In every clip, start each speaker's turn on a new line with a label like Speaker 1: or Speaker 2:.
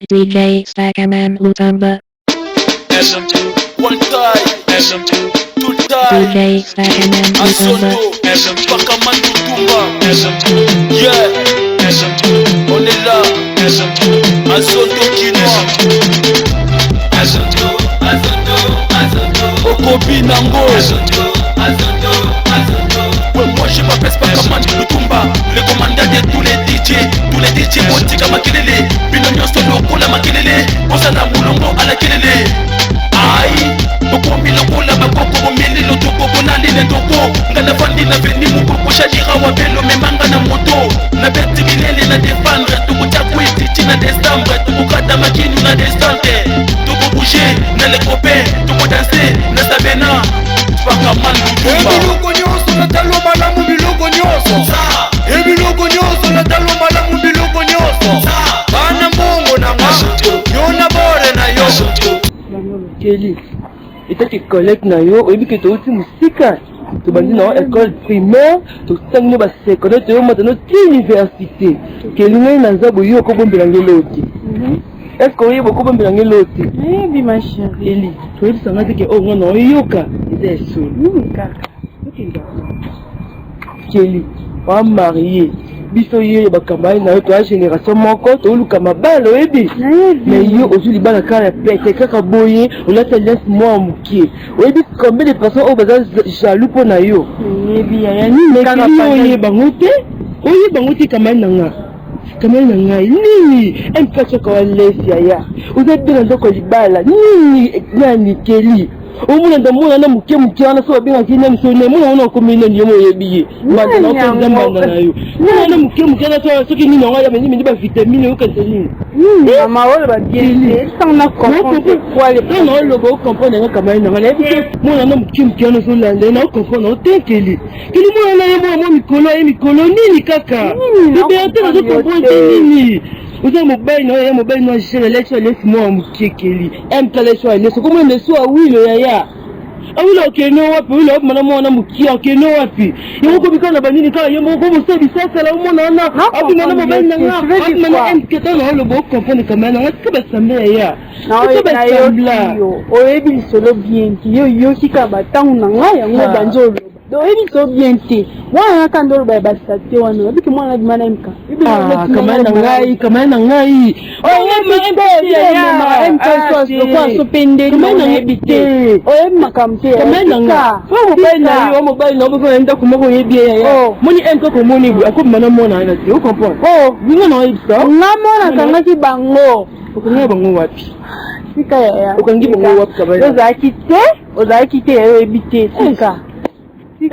Speaker 1: DJ Stackerman Lutamba.
Speaker 2: SM2, one time, SM2, two time,
Speaker 1: DJ Stackerman Lutamba.
Speaker 2: Masolo, SM2, Pakaman Lutumba, SM2, yeah, SM2, on est là, SM2, Masolo Kinoa, SM2, Okobi Nango, ouais, moi je m'appelle Pakaman Lutumba, le commandant de tous les DJ Montika Makelele, Binonyo Solo Kola Makelele, Osana Moulongo à la Kelele. Aïe, Bokombi Lokola Bakoko Mili Lotoko Bonali Netoko, Ngana Fandi na Veni Mukoko Shadira Wabelo Memanga na moto, na Beti Milele na défendre, Toko Takwe Titi na décembre, Toko Kata Makinu na destante, Toko bouger na les copains, Toko danser na Sabena, Pakaman Lutumba.
Speaker 3: Ebiloko nyonso na talo malamu biloko nyonso. Ebiloko nyonso na talo malamu biloko nyonso. Bana mbongo na nga, yona bore na yo.
Speaker 4: Kelly, et toi tu collègues na yo, et puis que tu aussi musika, tu vas dire école primaire, tu sang ne va se connaître, tu vas maintenant université. Kelly n'est pas zabo yo ko bombe l'angeloti. Est-ce qu'on y a beaucoup bombe l'angeloti?
Speaker 5: Oui, ma chérie.
Speaker 4: Kelly, tu dis ça n'a que oh non yoka, c'est ça. Kelly, on marié. Biso ye bakambay na yo to génération moko to luka mabalo ebi mais yo ozuli bana kala pete kaka boye on a tendance moi mukie ebi combien de personnes au bazar jaloux pour na yo ebi ya ni mais yo bangote oye bangote kamana nga nini un kacho kwa lesi ya oza bien ndoko libala nini nani Kelly omuna ndamuna na muke wana so binga kine msone muna komine ndiyo moyebiye madana okendamba na yo muna muke na so soki nini ngaya menyi ba vitamine ukantelini
Speaker 5: Mama wala ba bien sans na comprendre quoi les
Speaker 4: non logo comprendre nga kama ina ngale muna na muke na so lande na comprendre otenkeli kili muna na yo mikolo nini kaka liberté na so comprendre nini uza mobile no jele lecho lesi mo mukekeli emkalecho leso como leso awilo yaya awilo okeno wapi awilo mana mona mukia okeno wapi yoko bikana banini kala yemo ko musebi sasa la mona na abi mana mobile na nga abi mana emketa na lo bo comprendre kama na ngaka basambe yaya
Speaker 5: na yo oyebi solo bien ki yo kika batangu na nga yango banjolo do ebi so bien te wana kandolo ba basate wana biki mwana bimana imka
Speaker 4: kama na ngai
Speaker 5: mka so pende
Speaker 4: kama na ebite
Speaker 5: makamte
Speaker 4: kama na nga mobile na bo enda kumoko yebi ya moni enko ko moni akomana mona na ti o comprendre binga na ibisa
Speaker 5: ngamona kanga ki bango
Speaker 4: okonga bango wapi
Speaker 5: sika ya
Speaker 4: okongi bango wapi kabaya
Speaker 5: ozaki te ebite sika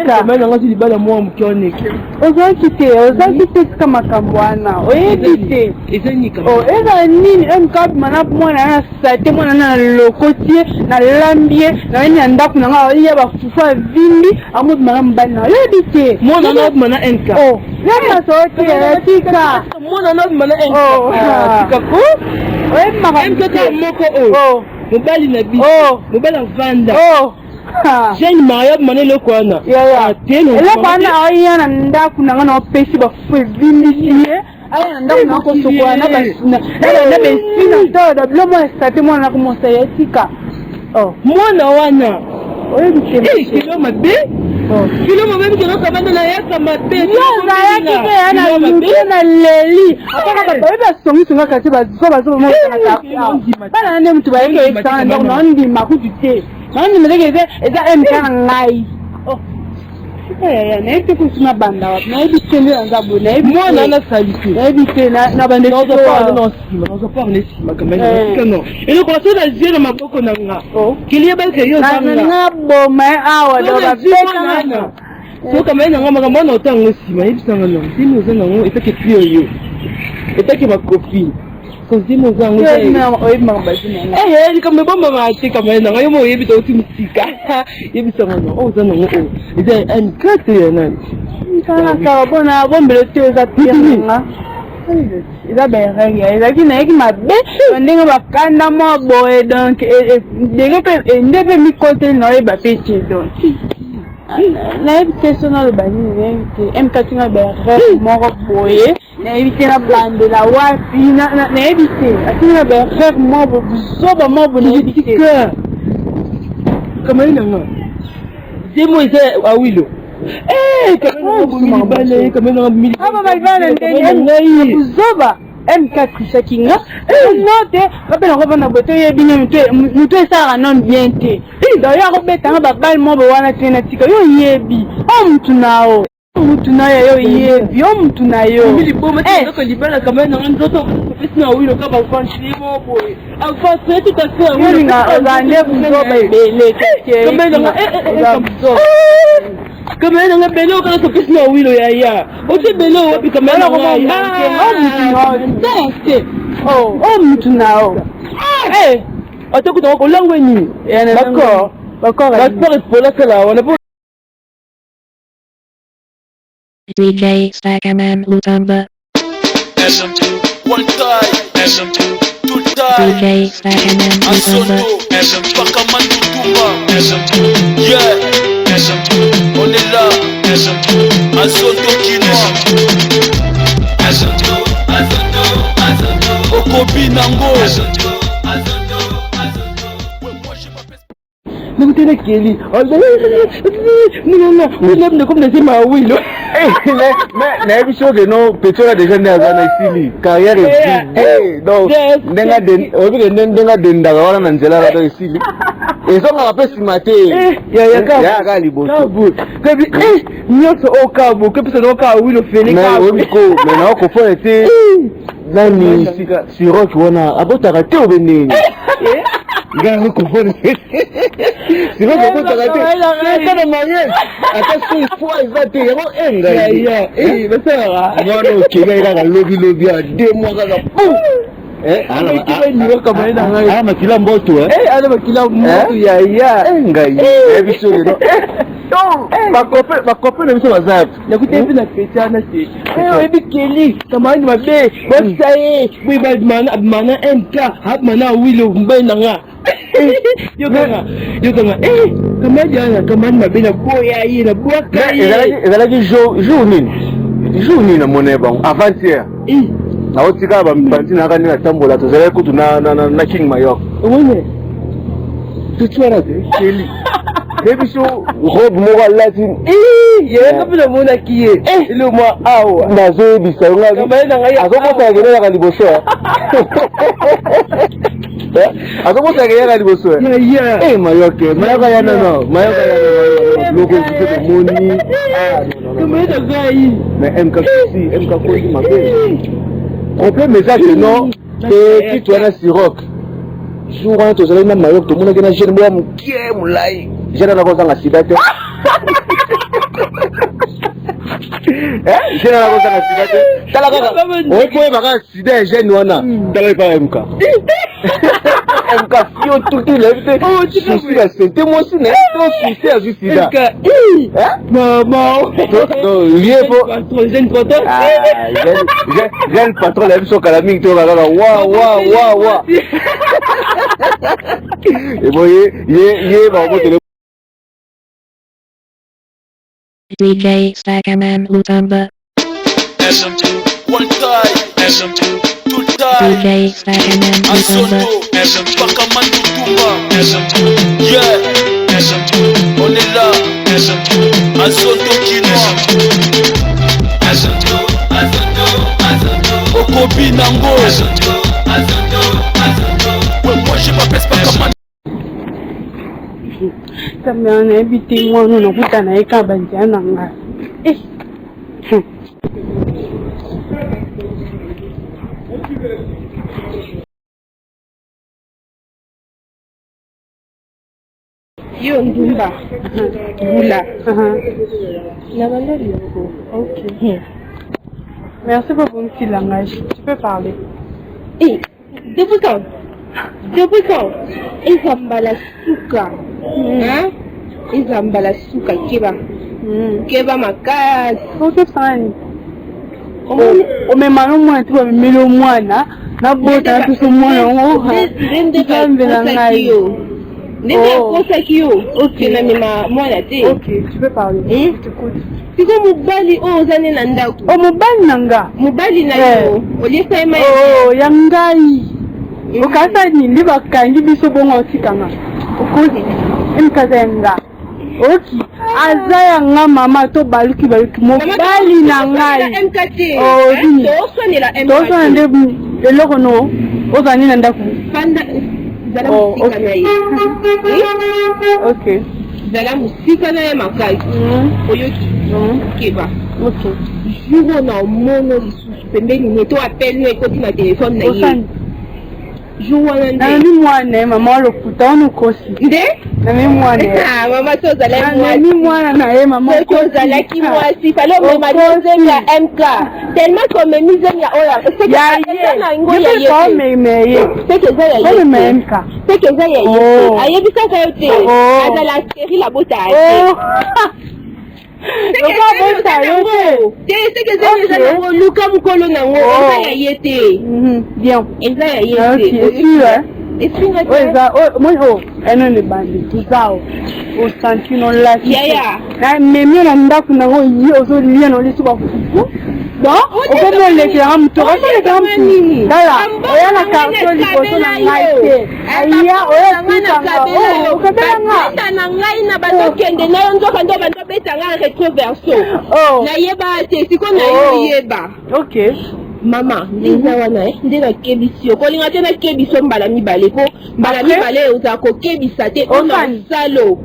Speaker 4: kama na ngasi libala mwa mkoneke
Speaker 5: ozaki te kama kambwana oyebite
Speaker 4: ezani kama
Speaker 5: eza nini emkab mana mwana na sate mwana na lokotie na lambie na nini ndaku na nga ya ba fufa vindi amod mana mbana oyebite
Speaker 4: mwana na mana enka
Speaker 5: yama soki tika
Speaker 4: mwana na mana enka tika ko
Speaker 5: oyemaka
Speaker 4: enka moko mobali na bi mobali vanda Jeune Maria manelo kwana
Speaker 5: ele kwana ayana ndaku nanga na pesi ba fevindi ayana ndaku na ko sokwana na basina na besina todo blomo estate mwana ko mosa yetika
Speaker 4: mwana wana
Speaker 5: oye bitebe
Speaker 4: kilo mabe kilo kabanda na yaka mabe
Speaker 5: yoza yaki pe yana luke na leli akaka ba songi songa kati ba zo mo na bana ne mtu ba yeke esana ndaku na ndi makutite nani mlege eza mkana ngai ya na ete kusuma banda wapi na ebi tende nzabo na ebi
Speaker 4: mwana na salite
Speaker 5: na ebi tena na bande
Speaker 4: no zo parle sima kama no ele ko sona zero maboko na nga kilie ba ke yo zanga
Speaker 5: na boma awa do ba beta
Speaker 4: so kama ina ngama kama na otango sima ebi sanga no sima zanga ngo etake pio yo etake ma copine Kuzimo zangu kama bomba maati kama ina ngayo mo yebi to timusika yebi sangano zango ide an kate ya nani
Speaker 5: kana ka bona bombele te za tianga ida berenge ida kina yeki mabe ndenge bakanda mo boye donc ndenge pe ndebe mi kote no e ba peche donc nayebi te na lobani nayebi te M4 nga berre moko boye nayebi te na bandela wapi nayebi te atinga berre moko buzoba moko nayebi te
Speaker 4: kamali nanga demo eza awilo
Speaker 5: buzoba M4 chakinga note rapela ko bana boto yebina muto esara non bien te d'ailleurs ko betanga babal mo bo wana tena tika yo yebi o mtu nao mtu nayo yo yebi yo mtu nayo
Speaker 4: mili boma tena ko libala kama na ndoto pisina wilo kama fanchi mo boy afa tout à fait
Speaker 5: wilo nga ozande buzoba ebele ke
Speaker 4: kama na buzoba kama na belo kana ko pisina wilo ya ote belo wapi kama na
Speaker 5: oh mtu nao
Speaker 4: atakuta ko langwe ni d'accord pour la sala on a
Speaker 1: DJ Stackerman Lutamba.
Speaker 2: SM2 one time SM2 two time
Speaker 1: DJ Stackerman Lutamba.
Speaker 2: SM2 Pakamandu Tumba SM2 yeah SM2 on est là SM2 Azoto Kino SM2 Okobi Nango SM2
Speaker 4: Nukutena Kelly. Non, comme c'est ma wilo. Mais every show they know Petrola déjà né à Zanaisili. Carrière est vidée. Donc, denga denda wala nanzela la Zanaisili. Et ça on rappelle si maté. Ya ga libo. Kabi nyoto o kabo, que peut no ka wilo fele ka. Mais na ko fo été nani si rock wana abota raté au benini. Gars ko fo. C'est vrai que tu as raté. C'est pas marié. Attention, il faut exacter. Il y a un gars. Eh, mais ça va. Non, non, ok, il y a un lobby à 2 mois. Makila mboto makila mboto ya ngai ebiso no bakope na biso bazap nakutepi na petana se ebi keli kamani mabe bosaye bwi mana enka habmana wilo mbena nga yokanga kamani mabe na boya yi na bwaka ezalaki jour nini na moneba avant-hier naotika bambanzi na kani na tambola tozala kutu na King Mayor wone tutswara de keli debiso robe moko lati yeka pina mona kiye ile mwa awa nazo bisa nga azokota ngene ya liboso azokota ngene ya liboso Mayoke Mayoka ya no Mayoka ya loko kite moni kumeta gai mais MK kosi mabe on peut me dire que non, et tu as un siroc. Jour un, tu as un maillot, tout le monde a un jeune homme qui est moulay. J'ai un accord dans la cité. J'ai un accord dans la cité. T'as la carte. On peut me faire cité, jeune homme. T'as la pas MK. MK, fio tout le monde. Oh, tu sais la cité, moi aussi, n'est pas souci à juste là. Maman. Non, lié pour. J'ai le patron, la vie sur Calamine, tu vas là, waouh. Et vous voyez,
Speaker 1: DJ Stackerman Lutamba.
Speaker 2: SM2 one time SM2 two time
Speaker 1: DJ Stackerman Lutamba.
Speaker 2: SM2 Pakamandu Tumba SM2 yeah SM2 on est là SM2 Azoto Kino SM2 Okobi Nango SM2 ouais moi je m'appelle Pakamandu
Speaker 5: kama nayebi mwana nakuta naye kabanja nanga yo ndumba bula la valeur yoko ok merci pour ton petit langage tu peux parler
Speaker 6: depuis quand ezambala suka ezambala suka keba makasi
Speaker 5: otosani omemana omwana tibamemeli omwana nabota natusa omwana ngambe na ngai
Speaker 6: Ndenge akosaki yo. Ok. Na mema mwana te.
Speaker 5: Ok, tu peux parler. Je t'écoute.
Speaker 6: Siko mobali oyo oza ne na ndako.
Speaker 5: Oh, mobali na nga.
Speaker 6: Mobali na yo. Oliesa ye maye.
Speaker 5: Oh, ya ngai. Okasa nini bakangi biso bongo otikanga. Okozi. Emkaza ya nga. Ok. Aza ya nga mama to baluki mobali na ngai. Oh, dini. Tosona nde eloko no. Ozani na ndako.
Speaker 6: Zala musika na ye.
Speaker 5: Ok.
Speaker 6: Zala musika na ye makasi. Oyoki. Keba.
Speaker 5: Ok.
Speaker 6: Jour na mono lisusu pembeni neto appel no ekoti na téléphone na ye. Jour wana nde.
Speaker 5: Na mi mwana mama lokuta ono kosi.
Speaker 6: Nde?
Speaker 5: Na mi mwana.
Speaker 6: Ah mama to zala mwasi.
Speaker 5: Na mi mwana na ye mama
Speaker 6: ko zala ki mwasi. Falo me mademoiselle ya MK. Tellement comme mise ya oya. C'est que na ngo ya ye.
Speaker 5: Ko me ye.
Speaker 6: C'est que za ya ye.
Speaker 5: Ko me MK.
Speaker 6: C'est que za ya ye. Ayebisa ka yo te. Azala série la bota. C'est que ça est Luka Mukolo nango eza ya yete.
Speaker 5: Bien.
Speaker 6: Eza ya yete.
Speaker 5: Et puis moi eno ne bandi tuzao o santino la
Speaker 6: ya
Speaker 5: na memi na ndaku nango yi ozo lia no lisu ba fufu donc o ko mo le kira mto o ko le kira mto dala oya na karto liboso na ngai te aya oya tsanga o ko bela
Speaker 6: na ngai na bato kende na yo nzoka ndo bando betanga retroverso na yeba te siko na yo yeba.
Speaker 5: OK.
Speaker 6: Mama, ndeza wana ndena kebisio. Ko linga tena kebiso mbala mibale ko mbala mibale uza ko kebisa te ona salo.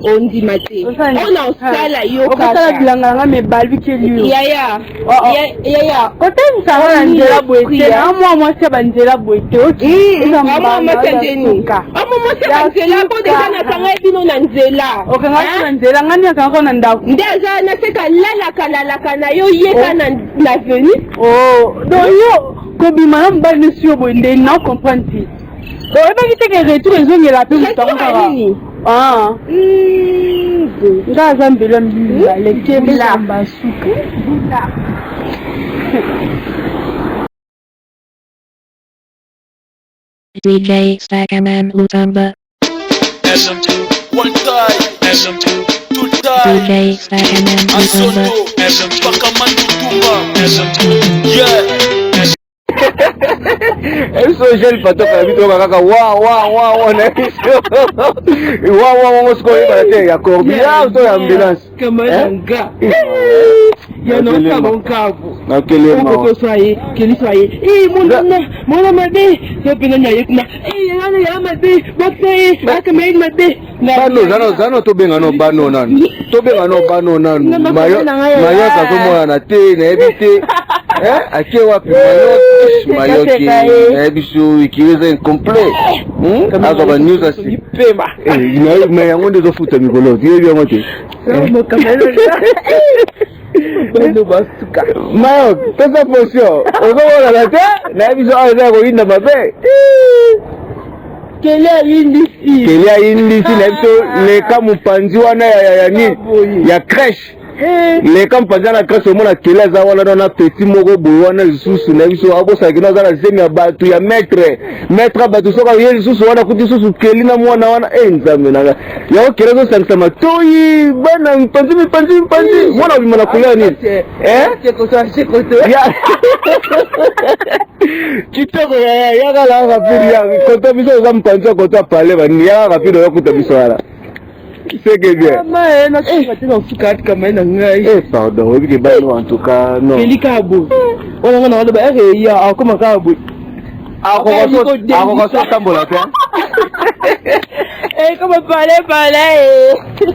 Speaker 6: Ondima te. Ona sala yo kaka.
Speaker 5: Okala bilanga nga me balbi keliyo.
Speaker 6: Ya.
Speaker 5: Kote msanga nzela boete. Amwa mwasi banzela boete.
Speaker 6: Amwa mwasi ndeni. Amwa mwasi banzela ko deja na sanga bino na nzela.
Speaker 5: Okanga na nzela ngani akanga na ndako.
Speaker 6: Ndeza na seka lalaka na yo yeka na venu.
Speaker 5: Donc yo kobima na mbali sio bonde na comprendre ti. Donc eba kiteke retour ezongi la pe mutanga. Nga zambelo mbila lekebela mbasuka.
Speaker 1: DJ Stackerman Lutamba.
Speaker 2: SM2 one time, SM2 two time,
Speaker 1: DJ Stackerman Lutamba.
Speaker 2: SM2 Pakaman Lutumba, SM2 yeah.
Speaker 3: Eso gel patoka vitu kaka wa na hizo wa sko ile ya corbia to ya ambulance
Speaker 4: kama nga ya no kama nkavu
Speaker 3: na kelema
Speaker 4: ko swai kili swai mwana made so pina nya yekna yana ya made bakse akama yin made
Speaker 3: zano to benga no bano nanu mayo ka so mwana na te na ebite ake wapi mayo ki na ebiso ikiweza incomplet aka ba news asi
Speaker 4: pema
Speaker 3: ina yango ndezo futa mikolo tiye yango te
Speaker 4: mo kamera bando basuka
Speaker 3: mayo pesa posio ozo la te na ebiso aza ko inda mabe
Speaker 5: Kelia yindi si na ebiso leka mupanzi wana ya nini ya crèche leka mpanzi na crèche omona kelia za wana na petit moko boy wana lisusu na biso abosa kina za na zemi ya batu ya maître batu soka ye lisusu wana kuti susu keli na mwana wana nzambe na ya okela zo sangisa matoyi bana mpanzi mwana bimana kulia nini kitoko ya kala rapide ya kota biso za mpanzi kota pale bani ya rapide ya kuta biso wala c'est que bien
Speaker 4: na tena ufuka kama ina ngai
Speaker 3: pardon oui que bano en tout cas non
Speaker 4: kelikabu wana ba ya akoma kabu
Speaker 3: ako tambola kwa
Speaker 6: kama pale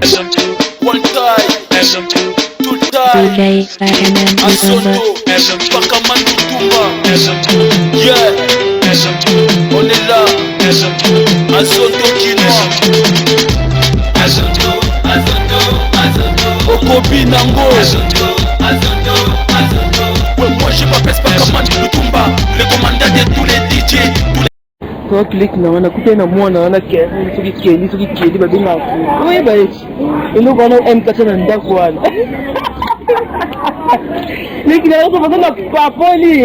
Speaker 2: SM2 one time, SM2 two time,
Speaker 1: DJ Stackerman Lutamba.
Speaker 2: SM2 Pakaman Lutumba, SM2 yeah, SM2 on est là, SM2 Masolo Kino, SM2 Okobi Nango, SM2 ouais moi je m'appelle Pakaman Lutumba, le commandant de tous les DJ, tous les
Speaker 4: kwa click na wana kutena mwana wana keli babinga ku we ba eti ino bana mkata na ndako wana nikina yoko bakona papoli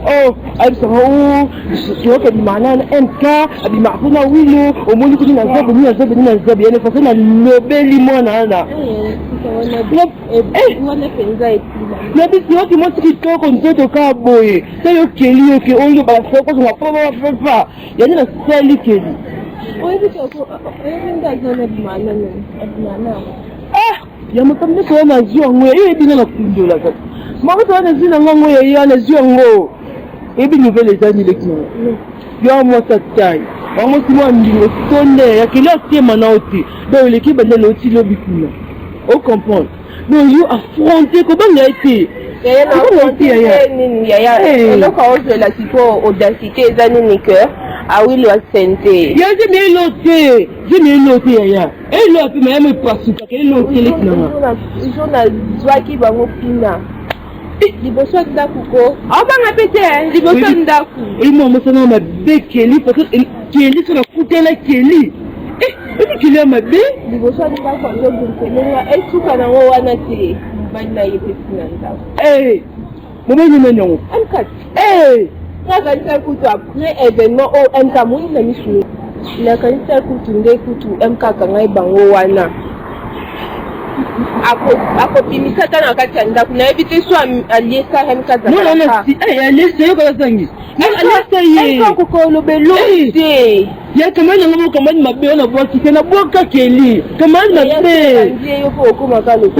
Speaker 4: oh abisanga yoke bimana MK abimafuna wilo omoni kuni na zabu yana fasa na lobeli mwana ana na bisi yoke mo tikitoko nzoto ka boye tayo keli yoke oyo basoko nga papa yani na sali keli ya mapambe ko na ziongo e bina na kundola kaka mako to na zina ngongo ya na ziongo e bi nouvelle ezali lekino yo mo satai bango simo ndingo sonde ya kilo tema na oti do leki bande loti lobi kuna o comprendre non you affronter ko banga été ya eloko ozela siko audacité ezali ni cœur awilo asente ya zemi lote ya elo api mayame pasuka kele lote lekina jona zwaki bango pina liboso ndaku ko abanga pete liboso ndaku imo mosana mabe keli parce que keli sona kutela keli ebi keli mabe liboso ndaku ndo buntelera etuka na wana te bana yepesina ndaku Moment nous menons. Hey! Ça va être coutu après événement au MK Mouni na misu. La kanisa coutu nde coutu MK kangai bango wana. Ako pimisa kana kati ya ndaku na ebite so aliesa MK za. Non non si aliesa yo kala sangi. Aliesa ye. Ko ko lobelo te. Ya kama na kama mabe na boki na boka keli. Kama mabe. Ndiye yo ko ko makalo.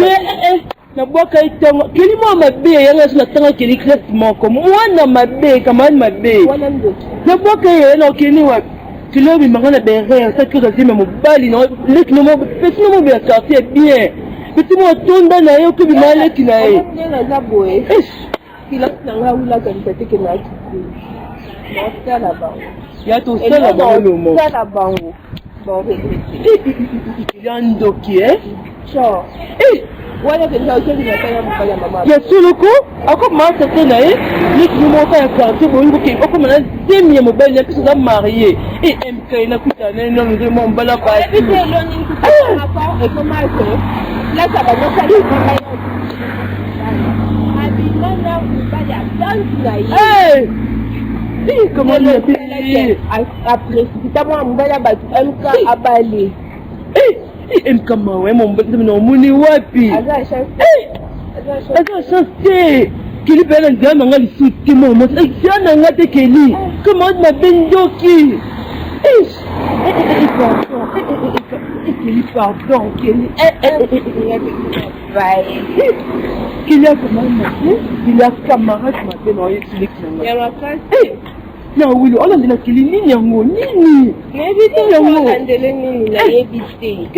Speaker 4: Na boka itongo kili mo mabe yanga sina tanga kili class moko mwana mabe kama mabe na boka yena okini wa kilo bi mangana bere ça que ça dit mais mobali na le kilo mo petit mo bien quartier bien petit mo tonda na yo ko bi male kina ye na za boye kila nanga wula kan tete ke na ki na ba ya to sala ba lo mo sala bango bon il y a un dossier sure wala pesa ukeni na kaya mkaya mama ya suluko ako masa tena ni kimoka ya quartier bongo ke ako mana demi ya mobile ya pesa za marié MK na kutana na ndio mbala ba et lo ni kutana pa e comment là ça va nous salir abimana mbaya dansi na comment le après c'est mbaya ba MK abali MK mawe mon muni wapi aza chance kili pena ngama ngali suti momo jana ngate keli comment ma bendoki pardon kili kili a comment il a camarade ma beno yetik na na wilo ona ndina kili nini yango nini nebite yango andele nini na yebite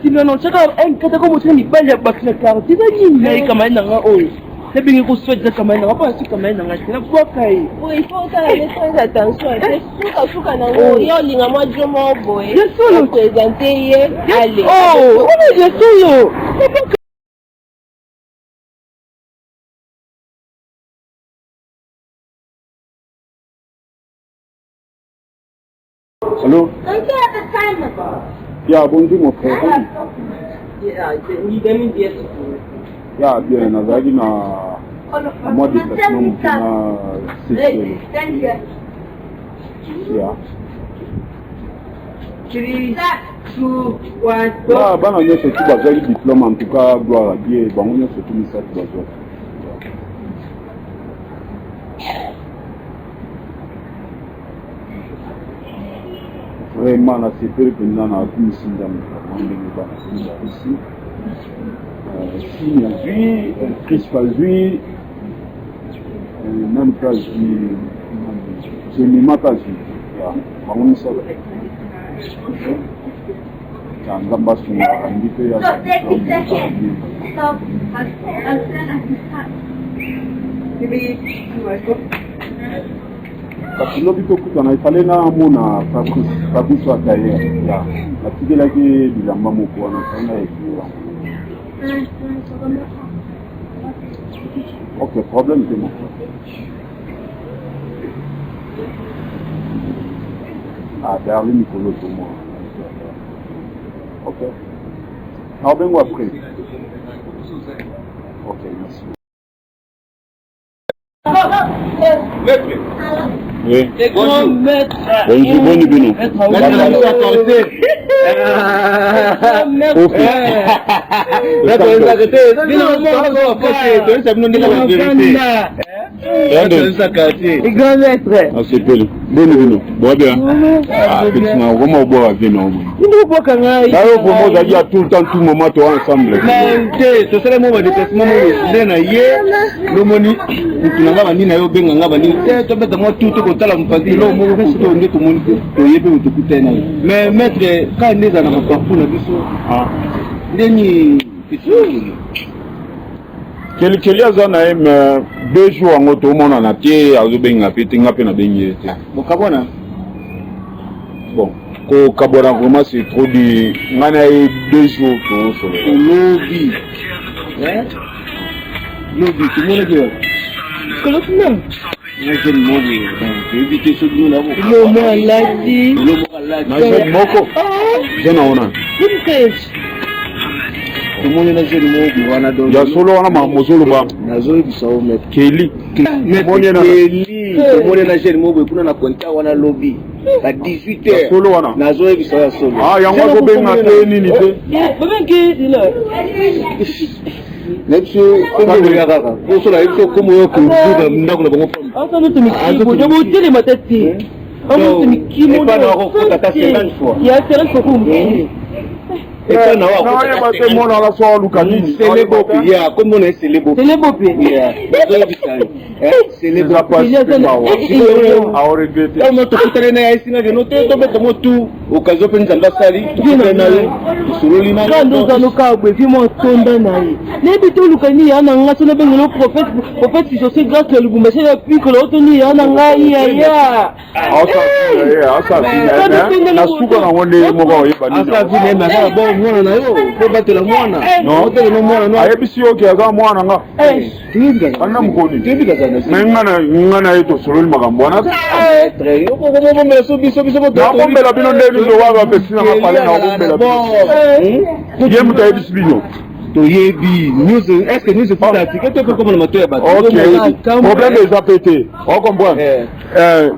Speaker 4: sino no chaka kata ko mutini mibali bakina quartier nini na kama nanga oyo nebingi ko swetsa kama nanga pa si kama nanga tina kwa kai il faut faire les attention suka na ngo yo linga mwa jomo boy yeso présenter ye allez oh on est yeso
Speaker 3: Allô? Yeah, bonjour mon frère. Yeah, bien, nazali na mois de déplacement na CHAINE. Yeah. Yeah, bana nyonso tu bazali diplôme en tout cas gloire à Dieu, bango nyonso tu misatu bazwa. Vraiment, c'est peu que nous avons ici si on vit, Christ va vivre, même pas je ne m'attends pas. On sait. Quand on va se faire parce que l'hôpital qu'on a fallu na mona Fabrice wa carrière là la tige la ke bilamba moko na sana et ok problème c'est moi Berlin Nicolo pour moi ok alors ben après ok merci
Speaker 7: Oui.
Speaker 4: Grand maître.
Speaker 7: Bonjour, bonne bino.
Speaker 4: Grand maître.
Speaker 7: Ah, c'est belle. Bonne bino. Bon bien. Ah, effectivement, comment boire à vino. D'ailleurs, pour moi, il y a tout le temps, tout le moment, toi ensemble.
Speaker 3: c'est ça le moment de déplacement. Le moni, tu n'as pas ni na yo benga ngaba ni. Tu peux te moi tout ko tala mpasi lo mo ko to nde to moni to yebe to kutena. Mais maître quand neza na mapafu na biso. Ah. Ndeni
Speaker 7: Quel azana aime 2 jours en auto mon na tie azo benga pete ngape na benye.
Speaker 3: Bon kabona.
Speaker 7: Bon, ko kabona vraiment c'est trop de ngana 2 jours to so.
Speaker 3: Lobby. Hein? Lobby tout le monde dit.
Speaker 4: Colonel.
Speaker 3: Ngajeni mobi. Éviter ce nous là.
Speaker 4: Le mot lati.
Speaker 3: Le mot lati.
Speaker 7: Na moko. Je naona.
Speaker 3: Tout le monde na jeune mobi wana do.
Speaker 7: Ya solo wana Masolo ba.
Speaker 3: Nazo bisao met.
Speaker 7: Keli.
Speaker 3: Moni na Keli. Tout le monde na jeune mobi kuna na konta wana lobby. À 18h.
Speaker 7: Solo wana.
Speaker 3: Nazo bisao solo.
Speaker 7: Ah, yango ko benga te nini te.
Speaker 4: Baba ki là.
Speaker 3: Nepsu comme le gaga. Pour cela il faut comme yo ko duka ndako na bango fam.
Speaker 4: On s'en est mis. Je vous dis les matati. On s'en est mis qui mon.
Speaker 3: Pas na ko ta 50 fois.
Speaker 4: Il y a un seul pour
Speaker 3: Et quand na wa
Speaker 7: Na ya ba te mona la so lukani.
Speaker 3: c'est les beaux pays. Comme on est c'est les beaux.
Speaker 4: C'est les beaux pays.
Speaker 3: C'est les
Speaker 7: La passe ba wa. A regretter.
Speaker 3: On a tout traîné à ici na no te to beto mo tout occasion pe nzamba sali tout traîné na yo. Suroli na.
Speaker 4: Quand nous allons kabwe fi mo tonda na ye. Ne bitu lukani ya na nga tona bengelo prophète si je grâce le lugumba c'est la puis que l'autre ni ya na nga ya.
Speaker 7: Asa fina na suka na wonde mo ba yeba ni.
Speaker 3: Asa vile na ka bon mwana na yo ko batela mwana.
Speaker 7: No
Speaker 3: te no mwana no.
Speaker 7: Ayebisi yo ke aga mwana nga.
Speaker 3: Tinga.
Speaker 7: Ana mkoni.
Speaker 3: Tinga sana.
Speaker 7: Ngana yeto solo makambo wana.
Speaker 3: Très. Ko mo me so biso mo.
Speaker 7: Na bombela bino ndeni ndo waga pesina mapale na bombela. Yemu ta yebisi bino.
Speaker 3: To yebi news est-ce que news c'est pas l'article to comme le moteur ba.
Speaker 7: OK. Problème des APT. On comprend.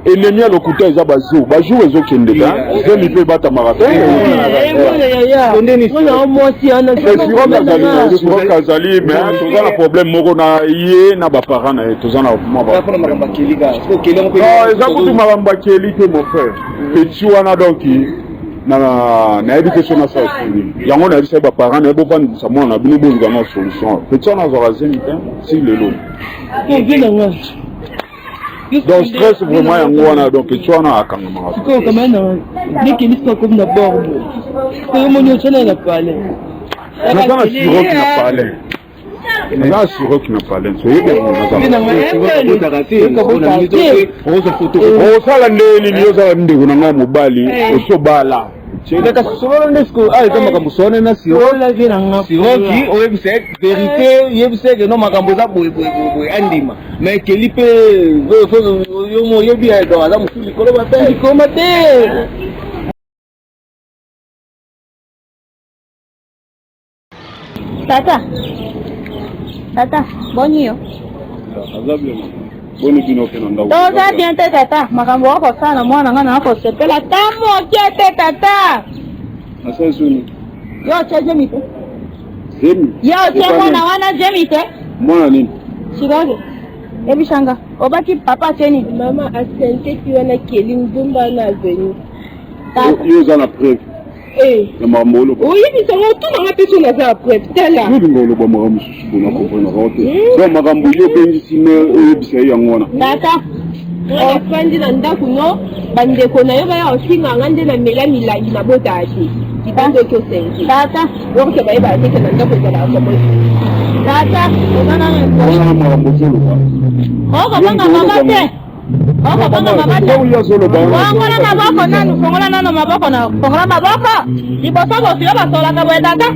Speaker 7: Ennemi à l'okuta eza bazo. Bajo ezo kende ka. Zemi pe bata marathon.
Speaker 3: Ondeni.
Speaker 4: On mo si ana.
Speaker 7: C'est Kazali mais toza na problème moko na ye na ba parents na toza na mama.
Speaker 3: Pas na makamba keliga. Ko kelongo pe.
Speaker 7: Non, eza kutu makamba kelite mon frère. Petit wana donc na éducation na ça yango na bisa ba parents na bo van sa mona bino bo na solution petit na zo zemi si le lot donc stress vraiment yango wana donc petit wana akanga ma
Speaker 4: ko kama na diki lisko comme na bordo ko mo nyo chana na pale
Speaker 7: na siro qui na pale na siro qui na pale so yebe o sala ndeni niyo sala ndeko na mobali o bala
Speaker 3: Cheka solo ndesiko kama kamusone na siro
Speaker 4: la vie na nga
Speaker 3: siroki oyebise vérité yebise que no makambo za boy andima mais kelipe yo mo yebi ya do ala musuli kolo ba pe
Speaker 4: ko mate
Speaker 5: Tata, bonio.
Speaker 7: Boni bino kena ndawo.
Speaker 5: Toza bien te tata, makambo wako sana mwana ngana wako sepela tamo kiete tata.
Speaker 7: Asa suni.
Speaker 5: Yo cheje mite.
Speaker 7: Zemi.
Speaker 5: Yo cheje mwana wana jemite.
Speaker 7: Mwana nini?
Speaker 5: Shirage. Ebi shanga. Obaki papa cheni.
Speaker 6: Mama asente kiwana keli ngumba na veni.
Speaker 5: Tata.
Speaker 7: Yo za na preuve. Na mamolo.
Speaker 6: Oui, mais ça va tout dans la personne là après. Tala.
Speaker 7: Yo ngolo ba mama mususu bona comprendre rote. Donc makambo yo bengisi me oyebisa yango wana.
Speaker 5: Tata.
Speaker 6: Ofandi na ndako no bandeko na yo baya osinga ngande na mela milangi na bota ati. Kibando kyo sengi.
Speaker 5: Tata.
Speaker 6: Yo ke baya ba teke na ndako za la komo.
Speaker 5: Tata.
Speaker 7: Wana makambo zolo ba.
Speaker 5: Oko banga mama te. Oko banga mama te. Fongola maboko nanu, fongola nano maboko na. Fongola maboko. Liboso bo sio basola ka bwe tata.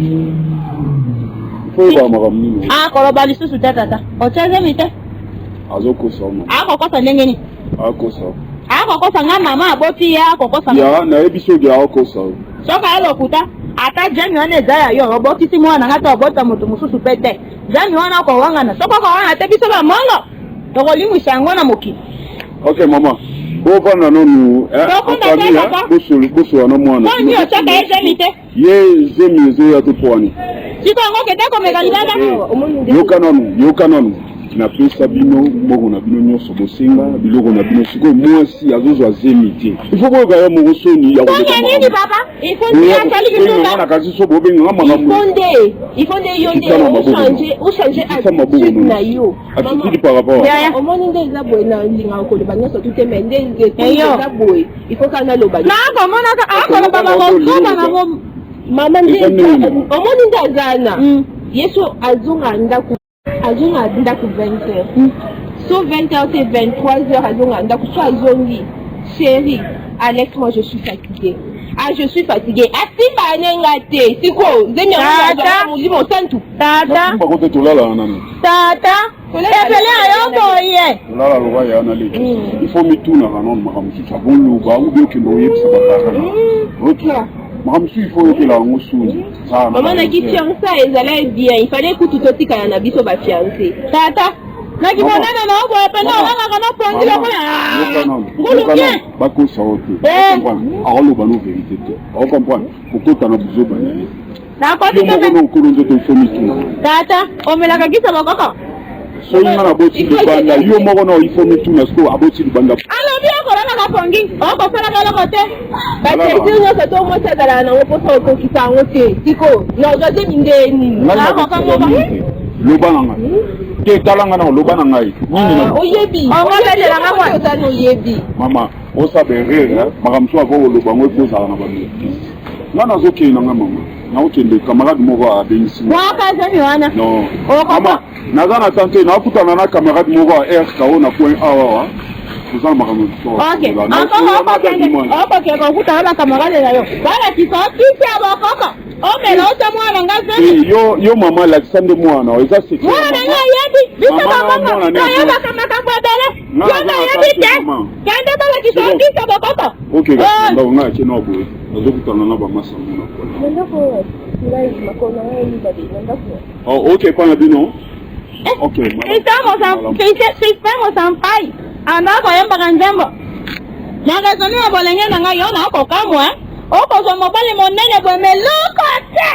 Speaker 7: Foi ba makambo.
Speaker 5: Ah, koloba lisusu te tata. Ocheze mite.
Speaker 7: Azokosa mama.
Speaker 5: Akokosa ndenge ni?
Speaker 7: Akosa.
Speaker 5: Akokosa nga mama aboti ya akokosa.
Speaker 7: Ya na ebiso ya akosa.
Speaker 5: Soka alokuta ata jami wana ezaya yo oboti si mwana ngata obota moto mususu pete. Jami wana ko wangana. Soka ko wana te biso ba mongo. tokolimwisa yango na mokili.
Speaker 7: Ok maman, bovanda nonu bosola na mwana
Speaker 5: Nini osaka ye zemi te?
Speaker 7: ye zemi ezo ya topwani
Speaker 5: siko yango kete komeka libanda
Speaker 7: yoka nanu napesa bino mbongo na bino nyonso bosenga biloko na bino sikoyo mwasi azozwa zemi te ifo boyoka yo moko soni ya
Speaker 5: nini papa
Speaker 7: na kasi so bobenganga makambo
Speaker 6: ifonde yo nde ochange attitude na yo
Speaker 7: attitude par rapport
Speaker 6: omoni nde eza boye na linga koloba nyonso tute me nde eza boye ifo kana loba
Speaker 5: nakomonaka akoloba bakokoma nango
Speaker 6: mama nde omoni nde azana yesu azonga ndako 20h. Sauf 20h, c'est 23h, Azongi. Chérie, Alex, moi je suis fatiguée. Ah, je suis fatiguée. Ah, si, Banengate, c'est quoi? Tata.
Speaker 7: Il faut me tourner à non, madame, si ça bon louba, ou bien que nous y il faut que la moussouille.
Speaker 6: Maman a dit fiancé, elle allait bien. Il fallait que tout aussi quand on a vu son fiancé. Tata. Na ki mona na na kwa pena wala kana pongi la kwa. Ngulu bien.
Speaker 7: Bako saote. Aholo bano vérité. On comprend. Pourquoi tu as besoin de
Speaker 5: na kwa tika tata, omela kagisa bakaka.
Speaker 7: So you na boti banda, yo moko na il faut me tout na sko aboti banda.
Speaker 5: Alors bien ko na ka pongi. O ko fala ka lokote.
Speaker 6: Ba tete no sa to mo sa dala na ko so ko kisa ngote. Tiko, no ga de ndeni.
Speaker 5: Na ko ka mo ba.
Speaker 7: Lobanga. Ke talanga na lobana ngai.
Speaker 6: Oyebi.
Speaker 5: O ga de la ngwa
Speaker 6: ta no yebi.
Speaker 7: Mama, o sa berere, makamso avo lobango ko za na ba. Nana zo ke na mama. Na okende camarade moko a benisi.
Speaker 5: Wa ka zami wana.
Speaker 7: Non.
Speaker 5: O ko
Speaker 7: mama, nazana tante na kutana na camarade moko a RKO na point A wa. Kuzana makamso.
Speaker 5: Okay. Okay, ko kutana na camarade na yo. Bala kisokisa bakoko. Oh, mais là, c'est moi, on a
Speaker 7: yo maman Alexandre moi na eza c'est
Speaker 5: moi na yebi bisa maman na yeba kama kama bele yo na yebi te kende bala kisokisa bakoko.
Speaker 7: Okay, nga nga kino boy nazokutana na ba masa mona kwa
Speaker 6: nenda ko ngai makona ngai badi nenda ko
Speaker 7: oh okay kwa bino okay
Speaker 5: estamos en paz anda ko yamba kanjambo nanga sonyo bolenge nanga yo na ko kamwa okozo mobali monene bwe lokote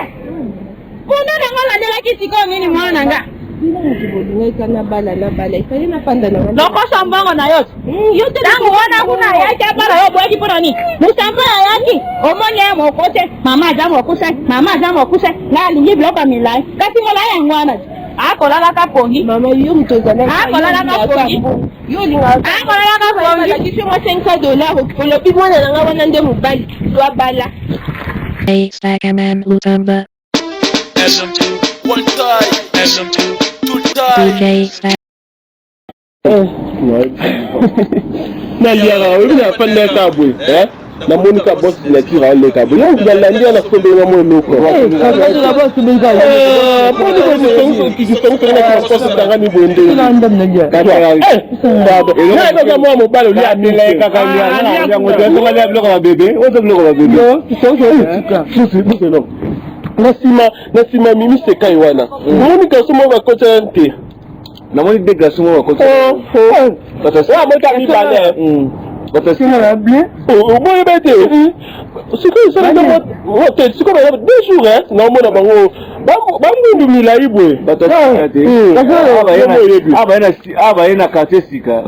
Speaker 5: kuna ngala ndela kisiko nini mwana nga
Speaker 6: bila ngibodinga kana bala na bala ifanye na panda na
Speaker 5: loko sambongo na yote yote tangu wana kuna yake bala yo bweki pona ni musamba yaki omonye mokote mama jamu okuse na lingi bloka milai kasi mola yangwana akolala ka pongi
Speaker 6: mama yo mutozana
Speaker 5: akolala ka pongi
Speaker 6: yo linga
Speaker 5: akolala ka pongi
Speaker 6: kisho mo $5 ko lo bimwana na nga wana nde mobali lwa bala
Speaker 1: Hey Stackerman Lutamba
Speaker 2: SM2 one time SM2 two time
Speaker 1: DJ Stack
Speaker 8: na liara wewe na panda kabwe na monika boss la tira le kabwe yo ngalandia na kombe na mo loko
Speaker 4: la boss benga
Speaker 8: poni ko kisongo na boss tangani bonde
Speaker 4: ila ndam na ja
Speaker 8: na ba mo mobile li amile kaka ya ngoto so ngala bloko ba bebe o to bloko ba bebe
Speaker 4: yo kisongo tuka
Speaker 8: susu no nasima mimi se kai wana monika somo ba kota nte
Speaker 3: na moni de gaso mo ko
Speaker 8: wa mo ta mi bale
Speaker 4: c'est la blé
Speaker 8: oh moi bête c'est que ça dans votre c'est comme 2 jours hein non moi bango bango mila ibwe
Speaker 3: aba ina katesika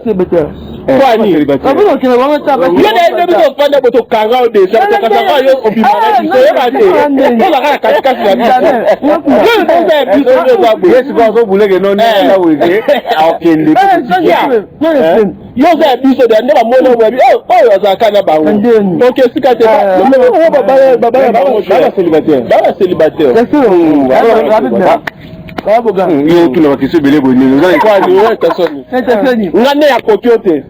Speaker 4: c'est bête
Speaker 8: kwani
Speaker 4: abona kina banga taba
Speaker 8: yule ndio mfanya boto kanga ode sasa kaka yo obimana biso bate ola kaka katikati ya biso
Speaker 3: yes ba so bulege no na wege akende
Speaker 8: yo za biso de ndeba mona webi oh azakana bango donc sikate baba célibataire
Speaker 3: yo kilo wakisubile bonini
Speaker 8: kwani wewe tasoni ngane ya kokyote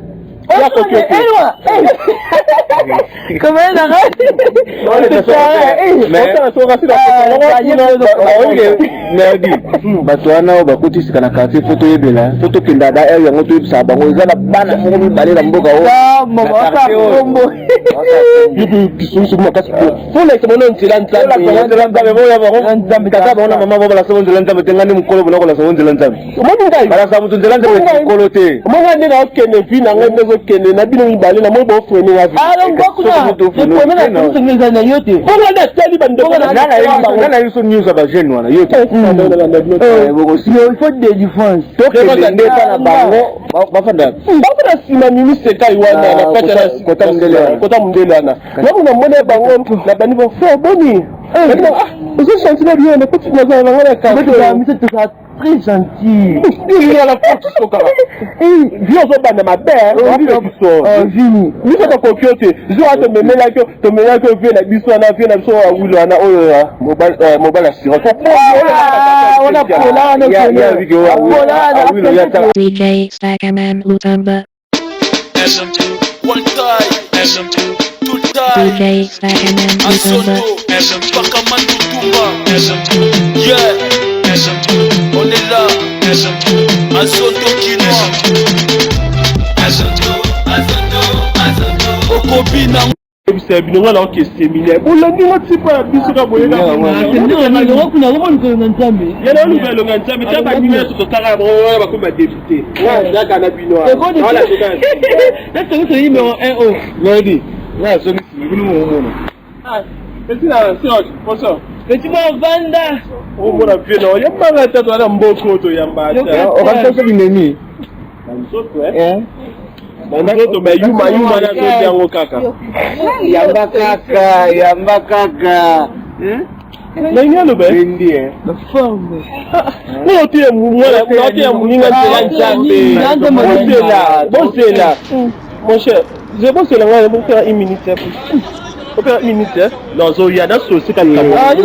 Speaker 4: Comment elle arrête?
Speaker 3: Merdi. Batoana bakuti sikana quartier photo yebela. Photo kindada elle yango to yebisa bango ezala bana moko mibale na mboka o. Mama ka kombo. Yibi kisusu makasi. Fona itomono ntila ntambe. Ntila ntambe boya bango. Ntambe kaka bona mama boba la sabon ntila ntambe tengani mukolo bona la sabon ntila ntambe. Omoni ngai. Bala sabon ntila ntambe mukolo te. Omoni ndi na okene vina ngai mezo kene na bino mibale na mo bo frene ya vi. Alors ngokuna. Epomena kusu ngeza na yote. Bonga na tali bando. Nana yuso news aba jeune wana yote. Il faut des défenses. Sima ministre Kaiwana na kota mundelana. Wangu na mbone bango na bani bo fa boni. Vous sentez bien na petit na za ngala ka. C'est très gentil. Il est à la porte soka. Viens au bas de ma père. Vini. Ni fa ko kyote. Zo ato memela ko vient la biso na vient na so a wulo na oyo mobile assurance. On a
Speaker 1: DJ Stackerman Lutamba.
Speaker 2: SM2 one time, SM2 two time,
Speaker 1: DJ Stackerman Lutamba.
Speaker 2: SM2 Pakaman Lutumba, SM2 yeah, SM2 on est là, SM2 Asoto Kinoa, SM2 Okobina.
Speaker 8: C'est bien là que c'est militaire. Pour le niveau type de biso boye na.
Speaker 4: Non, kuna ngomoni na nzambe.
Speaker 8: Yena lube lo nzambe taba nimela to kaka ba ko ba député. Ya kana bino. Voilà c'est ça. C'est le numéro 1 oh.
Speaker 3: Lodi. Là so ni bino mo mona.
Speaker 8: Ah, c'est là, c'est ça.
Speaker 4: Petit mo vanda.
Speaker 8: O mona pena, ya manga tatu ala mboko to yamba.
Speaker 3: O ka so binemi.
Speaker 8: Msoto Msoto ba yuma na ndio yango kaka.
Speaker 3: Yamba kaka.
Speaker 8: Na nyalo be?
Speaker 3: Ndiye.
Speaker 4: La forme.
Speaker 8: Mo tie mwana, mo tie muninga nzambe. Bon c'est là. Mon cher, je pense que là on faire une minute. On faire une minute. Non, so ya da so c'est quand même.
Speaker 4: Ah, non,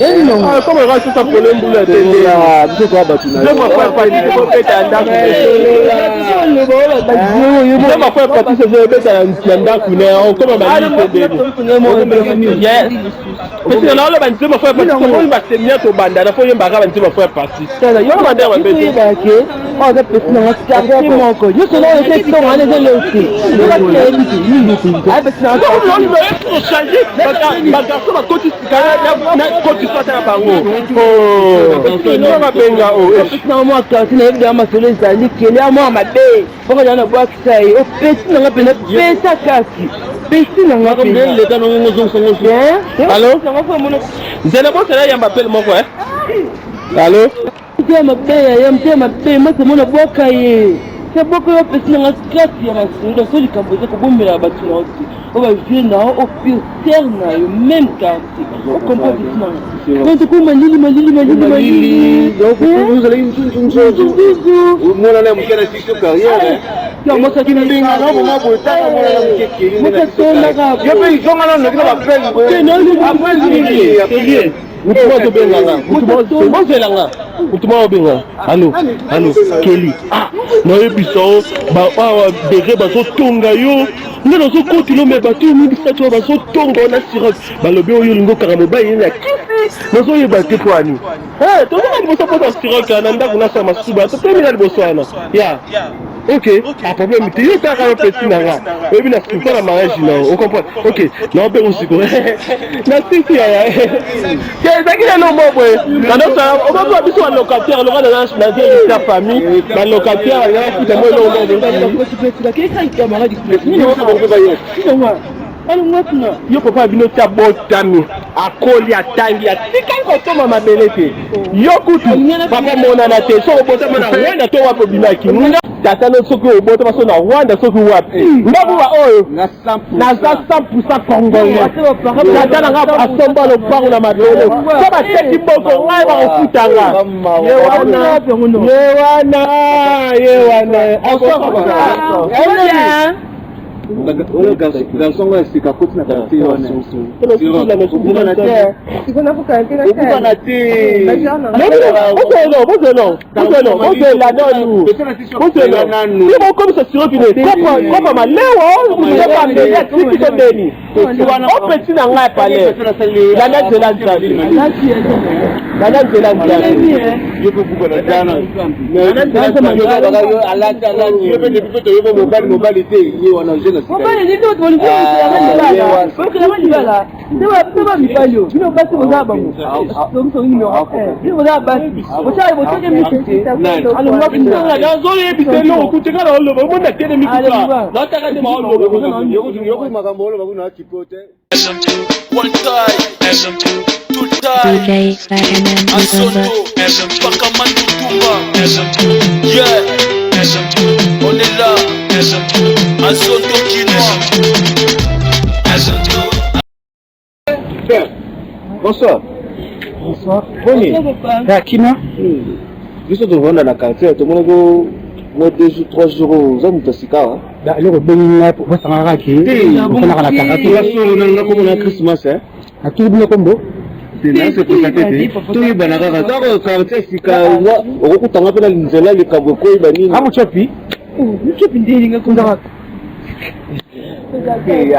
Speaker 8: Comment on va se faire pour le boulot de
Speaker 4: Masolo ezali kele amwa mabe poko na bwakisa ye opesi nanga pena pesa kasi pesi nanga pena leta nongo zongo bien allo
Speaker 8: nzela bo sala yamba pele moko allo
Speaker 4: dia mabe ya mte mabe mase mona bwaka ye c'est beaucoup de personnes qui ont été dans ce cas pour que vous me la battez on va venir au pire même quartier on comprend ça donc comme malili
Speaker 3: donc vous allez une chose moi là mon carrière c'est sur carrière moi ça qui me dit non moi pour ça moi là moi ça je peux ils sont là on ne va pas non après
Speaker 8: Mutumo to benganga. Mutumo zelanga. Mutumo benga. Allô. Kelly. Ah, no ebiso ba bege ba so tonga yo. Ngeno so kotilo me ba tu mi bisato ba so tonga na sirop. Ba lobe oyo lingo karamo ba yina kisi. No so yeba te kwani. To na bo so po sirop kana nda kuna sama suba. To pe mi na bo so ana. Ya. Ok, pas problème. Tu es un petit nanga. Et puis, tu fais la mariage, on comprend. Ok, non, on peut aussi. Merci, c'est ça qui est non, moi. On va voir un locataire, on va dans la famille. Un locataire, il y a un petit peu yo papa bino tabotami akoli atangi atika kotoma mabele te yo kutu papa monana te so obotama na Rwanda to wapo binaki tata no soki obotama so na Rwanda soki wapi ndabuwa oyo na 100% congolais tata na ngapa asomba lo pango na mabele so ba teki boko ngai ba okutanga yewana
Speaker 3: Olha garçom vai ficar puto na carteira, né?
Speaker 1: DJ Stackman
Speaker 2: on est là, Masolo
Speaker 3: Bonsoir. Bonsoir. Boni. Kima. Biso to vanda na quartier to mono go 2 jours 3 jours za mutasika.
Speaker 8: Da lero benga basanga ki. Kona kana quartier.
Speaker 3: Biso na ko na Christmas eh.
Speaker 8: Akili bino kombo.
Speaker 3: C'est pour ça que tu es banaka ka quartier sika wa okutanga pela nzela likabwe ko ibani.
Speaker 8: Amu chopi.
Speaker 4: Chopi ndiri ngakunda.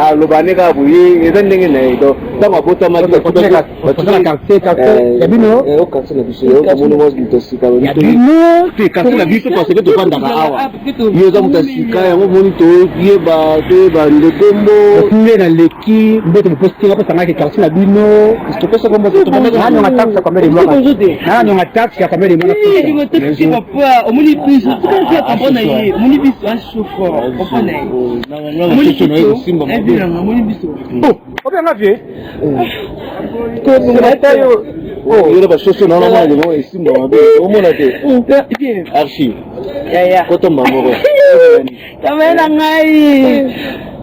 Speaker 3: Alobaneka buyi ezandenge na ido tanga bota mati
Speaker 8: la quartier ya bino
Speaker 3: o quartier na biso yo komo mo mutosika
Speaker 8: ya bino
Speaker 3: te quartier na biso parce que to panda ka awa yo za mutosika ya mo moni to ba ndekombo
Speaker 8: tule na leki mbote postinga pa sanga ke quartier na bino
Speaker 3: to pesa komba to panda
Speaker 8: na nyonga taxa kwa mbele mwana na nyonga taxa kwa mbele mwana
Speaker 4: ni ngoteki papa omuni biso tukanzi kapona yi omuni biso a chauffeur kapona yi omuni biso
Speaker 3: simba
Speaker 4: omuni biso
Speaker 8: obi nga vie
Speaker 3: ko ngata yo yo ba chocho na na mali mo simba mabe omona te archi
Speaker 4: ya
Speaker 3: kotomba moko
Speaker 4: kamera ngai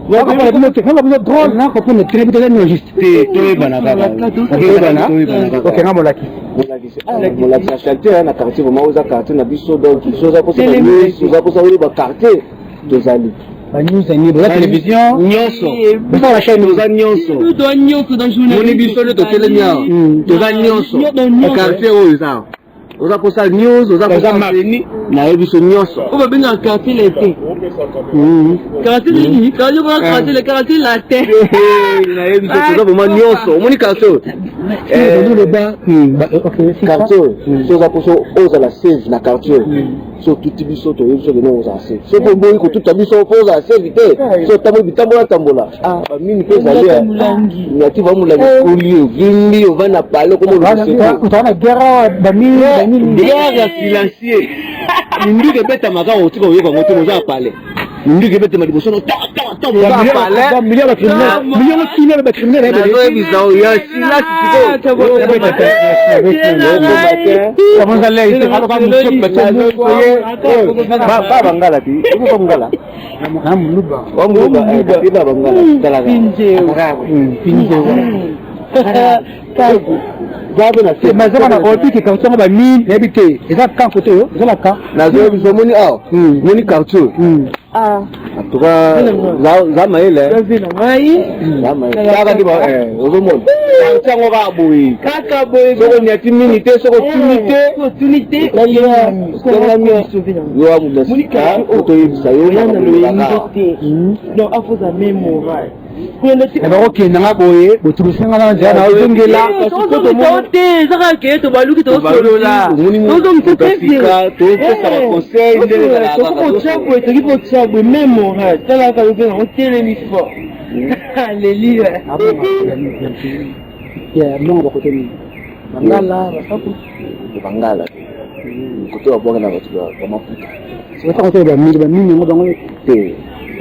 Speaker 8: wakapala bino te kanga bino drone na ko pone très bien no juste
Speaker 3: to banaka
Speaker 8: ok nga molaki
Speaker 3: molaki na chantier na quartier vraiment oza quartier na biso donc soza ko sa wili ba quartier tozali
Speaker 8: ba news ni ba télévision
Speaker 3: nyonso
Speaker 8: ba la chaîne
Speaker 3: toza nyonso
Speaker 4: to nyonso dans journée
Speaker 3: moni biso to telemiao toza nyonso quartier oyo za oza posa news oza posa mapeni na yebiso nyonso
Speaker 4: o ba benga quartier l'été quartier ni quartier la terre
Speaker 3: na yebiso toza vraiment nyonso moni quartier
Speaker 8: le bas
Speaker 3: quartier soza poso oza la save na quartier so tuti biso to yebiso de no oza save so boyi ko tuta biso poza save te so tamo bitambola ba mini pesa ya ngati va mulangi kulio vindi ovana palo como
Speaker 8: utaona guerra ba mini
Speaker 3: guerra financier mingi ke beta makao otika oyoka ngoto moza pale mingi ke beta madiboso no ta moza pale
Speaker 8: million ba criminel
Speaker 3: na zo bizao ya sila siko
Speaker 8: comment ça l'est c'est pas comme
Speaker 3: ba bangala ti ko bangala
Speaker 8: muluba
Speaker 3: ila bangala talaga
Speaker 8: pinje
Speaker 3: gabe na se
Speaker 8: mazama na oti ki karton ba mine habité eza kan côté yo eza la kan
Speaker 3: na zo biso moni moni karton en tout cas za maele za maele kaka ndi ba ozo moni karton ga boyi kaka boyi soko nyati minute soko tunite na yo amu mesika to yibisa yo na
Speaker 4: non afoza mémoire
Speaker 3: Ok, n'a boye, tu me sens dans la zone,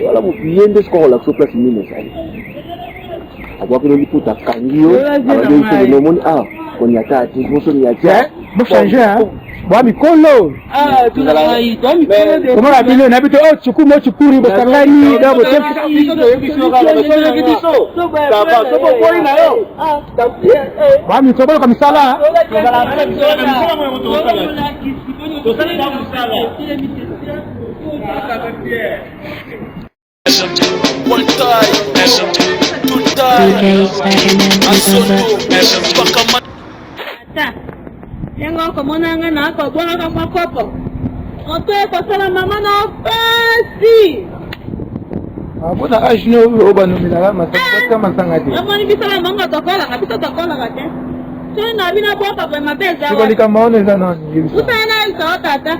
Speaker 3: voilà, vous pouvez de ce qu'on a sur place mine ça. Avoir que le lipo ta kangio, alors le monde ah, on y a ta, tu vois son y a ta. Bon changer hein. Bon mi kolo. Ah, tu la yi, toi mi kolo. Comment la bino na bito oh, chuku mo chukuri bo sangani, da bo tem kita biso do biso ga, biso ga biso. Ça va, so bo ko ina yo. Ah, ba mi tobo ka misala.
Speaker 2: One time, two
Speaker 1: DJ Spider-Man
Speaker 2: Masolo,
Speaker 1: November.
Speaker 5: Yango komonanga na ko bona ka makopo. Oto ko sala mama na pesi.
Speaker 3: Abona ajino obanu mina masanga masangati.
Speaker 5: Amani bisala manga tokola, ngabito tokola kate. Tena bina boka kwa mapesa.
Speaker 3: Sikolika maone za nani?
Speaker 5: Usana isa tata.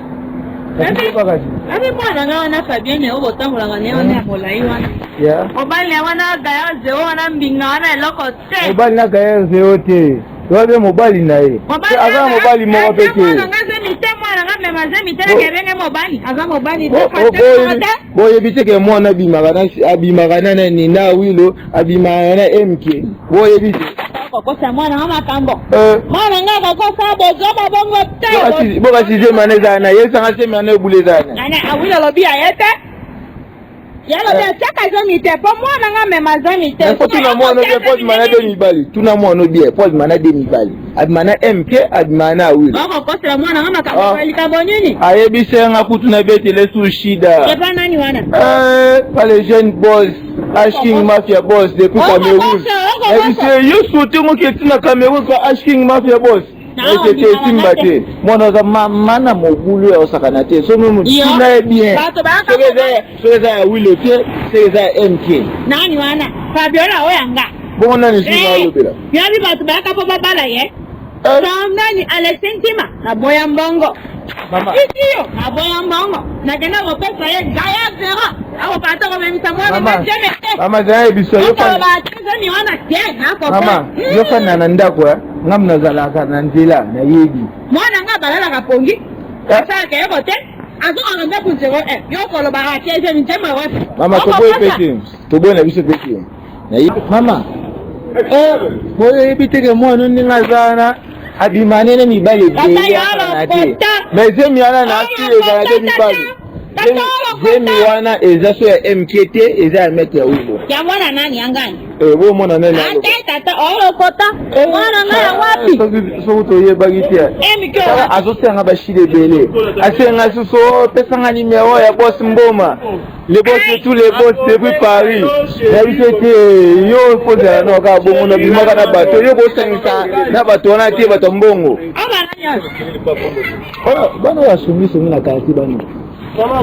Speaker 5: Abi mwana nga wana Fabienne obo tamulanga ne wana molai wana.
Speaker 3: Yeah.
Speaker 5: Obali wana gaya zero wana mbinga wana eloko te.
Speaker 3: Obali na gaya zero te. Dobe mobali na ye. Aga mobali mo peke.
Speaker 5: Mwana nga ze mite mwana nga mema ze mite na kebenge mobali. Aga mobali te.
Speaker 3: Boye biteke mwana abimagana na ni na wilo abimagana MK. Boye biteke.
Speaker 5: Kokosa mwana nga makambo. Mwana nga kokosa bozoba bongo te.
Speaker 3: Boka size maneza na yesa nga se mane bulezana.
Speaker 5: Ane awilo lobi ayete. Yalo bia chaka zo mite po mwana nga mema zo mite.
Speaker 3: Tuna mwana bia pose manade mibali. Tuna mwana bia pose manade mibali. Abimana MK abimana awilo.
Speaker 5: Kokosa mwana nga makambo likambo nini?
Speaker 3: Ayebise nga kutu na bete lesu shida.
Speaker 5: Yeba nani wana?
Speaker 3: Pas les jeunes boss. Ashking Mafia Boss depuis Cameroun. Et c'est yo sauté mon qui est na Cameroun pour Ashking Mafia Boss. Et c'était Timbate. Moi dans mana mo boulot au sakanate. So mo tina bien. C'est ça oui le pied, c'est ça MK.
Speaker 5: Nani wana? Fabiola oyanga.
Speaker 3: Bon nani sina lo bela.
Speaker 5: Yabi batu baka papa bala ye. Nani Alexintima na boya mbongo.
Speaker 3: Mama.
Speaker 5: Iyo na boya mbongo. Na kena ko pesa ye gaya zero. Ako pato ko memisa mwana mjeme.
Speaker 3: Mama zai biso yo fa. Mama, yo fa na ndako ngamna zalaka na ndila na yebi.
Speaker 5: Mwana nga balala ka pongi. Sasa ke yote. Azo anga kunzero yo ko lo ba ati ese mjema wapi.
Speaker 3: Mama to boy peke. To boy na biso peke. Na yebi mama. Boy biteke mwana ninga zana. Abimane ne mibali de ya te. Mais j'aime yana na ti e mibali. J'aime wana ezaso ya MKT eza mettre ubo.
Speaker 5: Ya mwana nani angani?
Speaker 3: Wo mwana nani?
Speaker 5: Ate tata olo kota. Mwana nga wapi?
Speaker 3: So to ye bagitia.
Speaker 5: MK.
Speaker 3: Azote nga bashide bele. Asenga so pesa nga numéro ya boss Mboma. Les boss de tous les boss depuis Paris. D'habitude yo poza no ka bongo na bimaka na bato yo bosangisa na bato na tie bato mbongo.
Speaker 5: Aba nanya.
Speaker 3: Bana ya sumisi na kati bana. Mama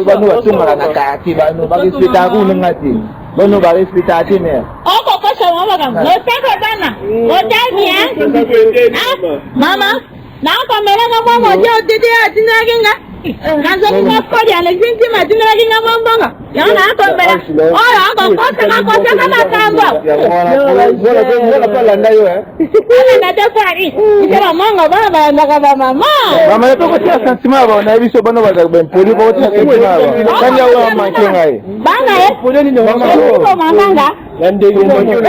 Speaker 3: bano batumala na kati bano bakisita ku ngati. Bano bakisita ati me.
Speaker 5: Oko kosa mama kama. Lotaka bana. Lotaki Mama. Na kwa mela ngamo moja otete atina kinga. Kanzo kwa kodi Alexinti matina kinga mbonga. Yana kwa mela. Ako kosa kama tamba.
Speaker 3: Bora pala ndayo
Speaker 5: Ana ndafari. Ikera manga baba ndaka mama.
Speaker 3: Mama yeto ko tia santima ba na biso bano ba ba poli ba tia santima ba. Kanya wa makinga e.
Speaker 5: Banga poli ni mama. Ko mama.
Speaker 3: Yande yo mama.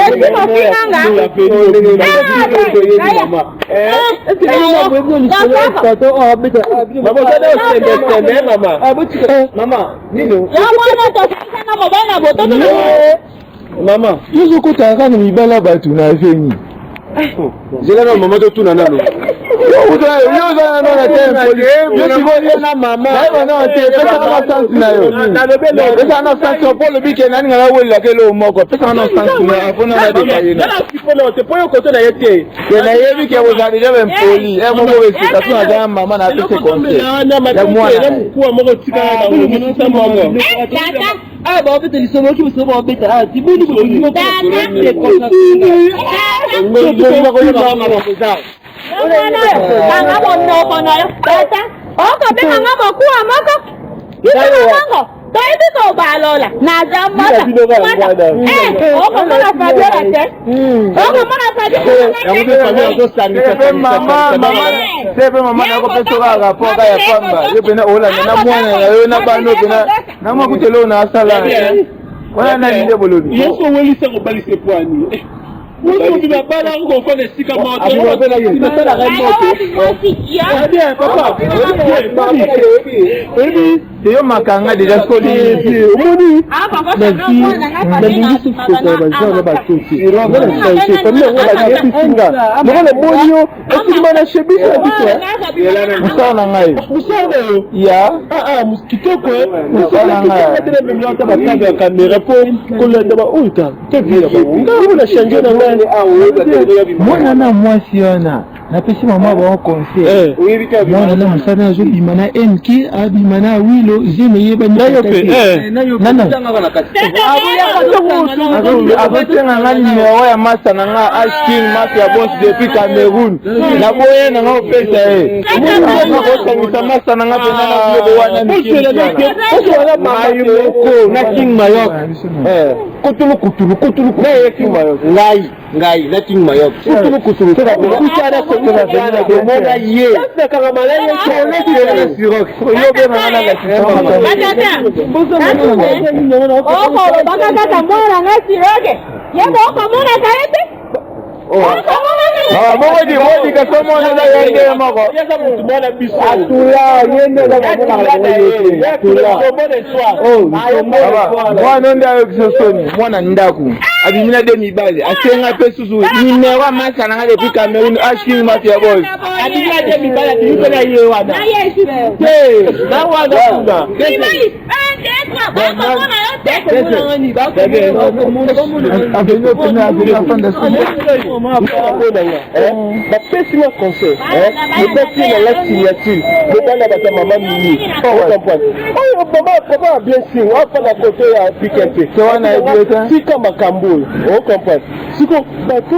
Speaker 3: Mama, yuzu kutaka ni mibala batu na veni. Zela na mama to tuna nano. Yo za na tempo. Yo sibo na mama. Hayo na te pesa na santi na yo. Pesa na santi po le bike nani ngala wela ke lo moko. Pesa na santi na afuna na de kayina. Na sipo na te poyo koto na yete. Na yebi ke wo za de be poli. E mo we sita tuna za mama na te konse. Ya mwana.
Speaker 8: Kuwa moko tika na wo mama.
Speaker 4: Ah, bah, en fait, ils sont qui me sont embêtés. Ah, tu veux nous
Speaker 5: toyebi kobalola naza mota okomona fabiola te okomona
Speaker 3: fabiola mama nakopesaka rapport ya pamba yo pena olanda na mwana na yo na bano pena namwa kutelo na asala wana nani nde boloni
Speaker 8: yeso welisa kobalise pwani Vous ne pas là où on fait les 6 camarades.
Speaker 3: C'est yo makanga déjà solide. Omoni. Merci. Na bingi suko ba jana ba toti. Ronga na sai comme on va dire singa. Ngona monyo, esi mana shebisa biso. Musana ngai. Musana yo. Ya. Kitoko. Musana ngai. Tele million ta ba kamera caméra pour kolanda ba uta. Tevira ba. Ngona changer na ngai. Mwana na mwasi ona. Na pesi mama ba conseil. Mwana na musana zo bimana enki abimana wilo zime yeba ndayo pe nana abatenga ngani mewa ya masa na nga ashkin masa ya boss depuis Cameroun na boye na nga pesa na ko masa na nga pe na ngo wana ni na king mayok kutulu na king mayok ngai na king mayok kutulu kusara ko na vena de mona ye sasa kama malaya yo sirok yo be na
Speaker 5: bakakata mwana ngasiroke yebo okomona kaete
Speaker 3: modi kasomona na yende moko atula yende mwana ndayo kisosoni mwana ndaku abimina de mibale asenga pesusu nimewa masa na ngale pika Cameroun ashking mafia boys abimina de mibale tiyuko na yewa na na wana bapesi na conseil ebaki na la signature bobana bata mama mini oyo papa bien sûr afana kote ya pikete wana ebieta sika makambo o comprendre siko bato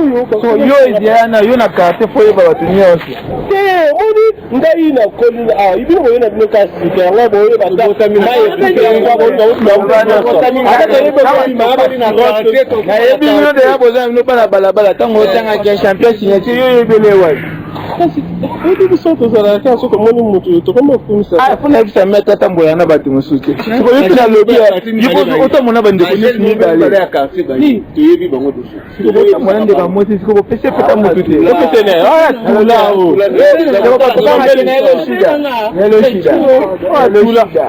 Speaker 3: yo eziana yo na karte foyeba bato nyonso moni ngai na kolina ibino boyena bino kasi kanga boye bata ebino de yaboza mino bana balabala tango otanga kia champion signature yo yebele wai edi biso tozala ka soko moni mutu tokoma kumisa afuna bisa meta tamboya na bato mosuke siko yepi na lobi yipo otamona bandeko ni bale ya café bali toyebi bango dosu siko mona ndeka moti siko pese peta mutu te opete ne tula o nelo shida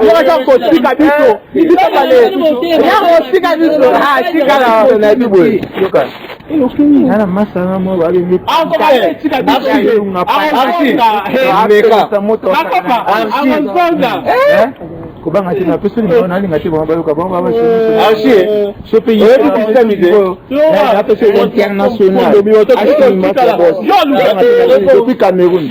Speaker 3: yaka ko tika biso tika bale yako tika biso tika la na bibo yoka ana masanga mo ba ngi tika biso kubanga tina peso ni naona ni ngati baba yoka baba baba so pe yi na peso international ashiki mata boss depuis Cameroun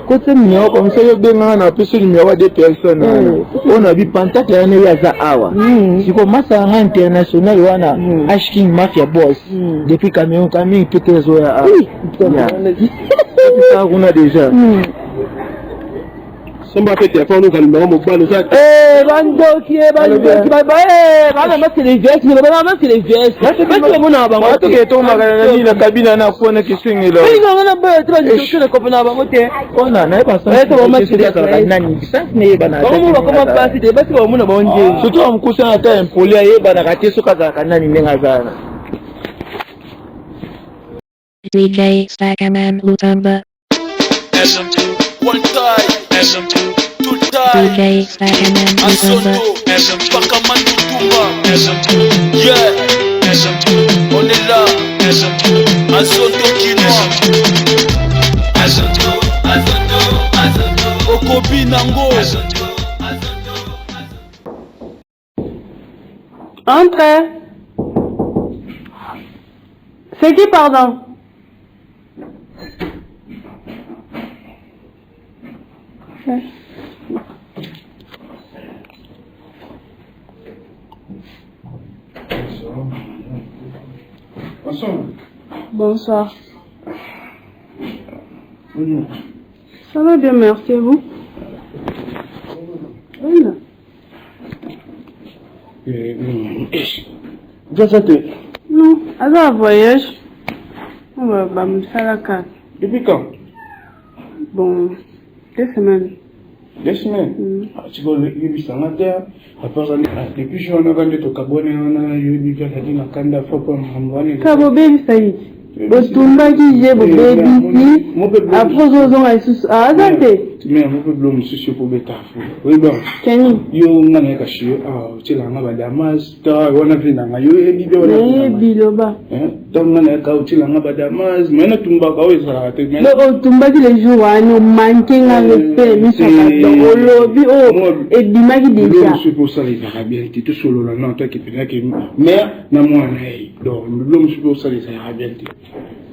Speaker 3: kote numéro comme ça yo benga na peso numéro de personnes on a vu pantacle ya ne ya za awa siko masa nga international wana ashking mafia boss depuis Cameroun kami peut zo ya ça on a déjà
Speaker 8: Samba fait téléphone au numéro mobile ça
Speaker 4: bandoki bana masi les vies ni bana masi les vies basi mona bango
Speaker 3: to ke to magana ni na kabina na kuona kisingelo
Speaker 4: ngo na ba transition na kopena bango te
Speaker 3: ona na ba sa
Speaker 4: to masi les
Speaker 3: nani bisa ne bana
Speaker 4: ko koma basi de basi ba mona bonje
Speaker 3: surtout amkusa na ta impoli ye bana kateso kaza kanani nenga zana
Speaker 1: DJ Stackerman Lutamba.
Speaker 2: SM2 one time SM2 two time
Speaker 1: DJ Stackerman
Speaker 2: Masolo
Speaker 1: Lutamba.
Speaker 2: SM2 Pakaman Lutumba SM2 yeah SM2 on est là Azoto Kino Azoto Okobi Nango
Speaker 5: Entrez. C'est qui, pardon? Bonsoir. Ça va bien, merci, vous? Oui. Non, elle a un voyage. On va me faire la carte.
Speaker 8: Depuis quand?
Speaker 5: Bon, 2 semaines.
Speaker 8: 2 semaines? Tu vas le sanitaire. Depuis que je suis en train de te cabonner, on a eu du gars qui n'a qu'un d'affaires pour m'envoyer.
Speaker 5: Kabobé, ça y est. Botumba qui j'ai bobé d'ici. Après, on a sous. Ah, attendez.
Speaker 8: Mais on peut blâmer monsieur pour bêta. Oui, bon.
Speaker 5: Kenny.
Speaker 8: Yo, on a un cachet. Ah, tu l'as en Damas. On a fait un yo et bibi.
Speaker 5: Eh, biloba.
Speaker 8: Donc, on a un cachet là en Damas. Mais on a tout bas où ça a été.
Speaker 5: Le Tumba qui les jours, on manqué un respect. Mais ça va dans le lobby. Oh, et dimagi déjà.
Speaker 8: Je pour ça les Arabiens. Tu te solo là, non, toi qui peux que mais na moi na. Donc, l'homme pour ça les Arabiens.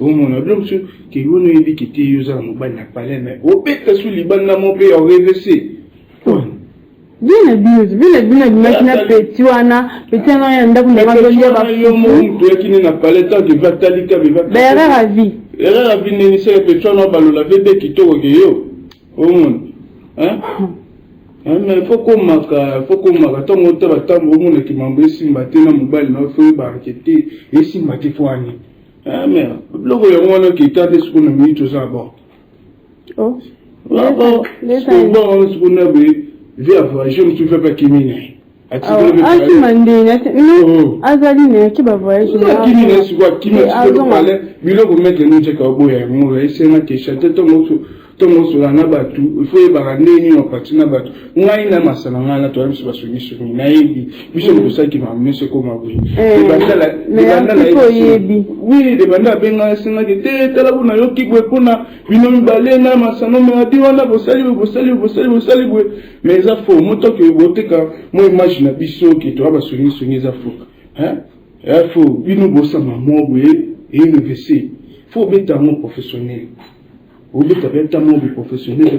Speaker 8: Au moins, l'homme qui vous nous dit qu'il était usé en bas na palais, mais au pire que sous les bandes na mon pays en réversé.
Speaker 5: Bien abuse, bien machine petit wana, petit wana yanda kuna mazolia ba.
Speaker 8: Toi qui n'a pas le temps de vatalika viva.
Speaker 5: Bera la vie.
Speaker 8: Era la vie n'est pas petit wana balola vede kito ogeyo. Au monde. Hein? Mais faut qu'on maka tant monter ba tambo au monde qui m'embête simbate na mobile na faut barqueter et simbate foani. Ah mais le gouvernement qui t'a dit ce qu'on a mis tout ça bon.
Speaker 5: Oh.
Speaker 8: Bon, ce qu'on a vu, je me suis fait pas kimine.
Speaker 5: Ah, qui m'a dit, non, Azaline, qui va voyager.
Speaker 8: Kimine, c'est quoi? Kimine, c'est quoi? Mais là, vous mettez nous, c'est quoi? Bon, c'est ma question. Tomo sur la nabatu, il faut y avoir un nez en partie nabatu. On a une masse dans la toile, c'est pas sur une naïve. Puis c'est pour ça qui m'a amené ce qu'on m'a vu. Oui, des bandas bien à la scène de tête, là où on a eu qui peut qu'on a une homme balai, n'a massano, mais a dit on a bossali, mais ça faut, moi, tant que vous votez quand, moi, imagine un biseau qui doit pas sur les affaires. Hein? Il faut, une bosse à maman, oui, et une WC. Il faut mettre un mot professionnel. Au bout de un mot professionnel, nous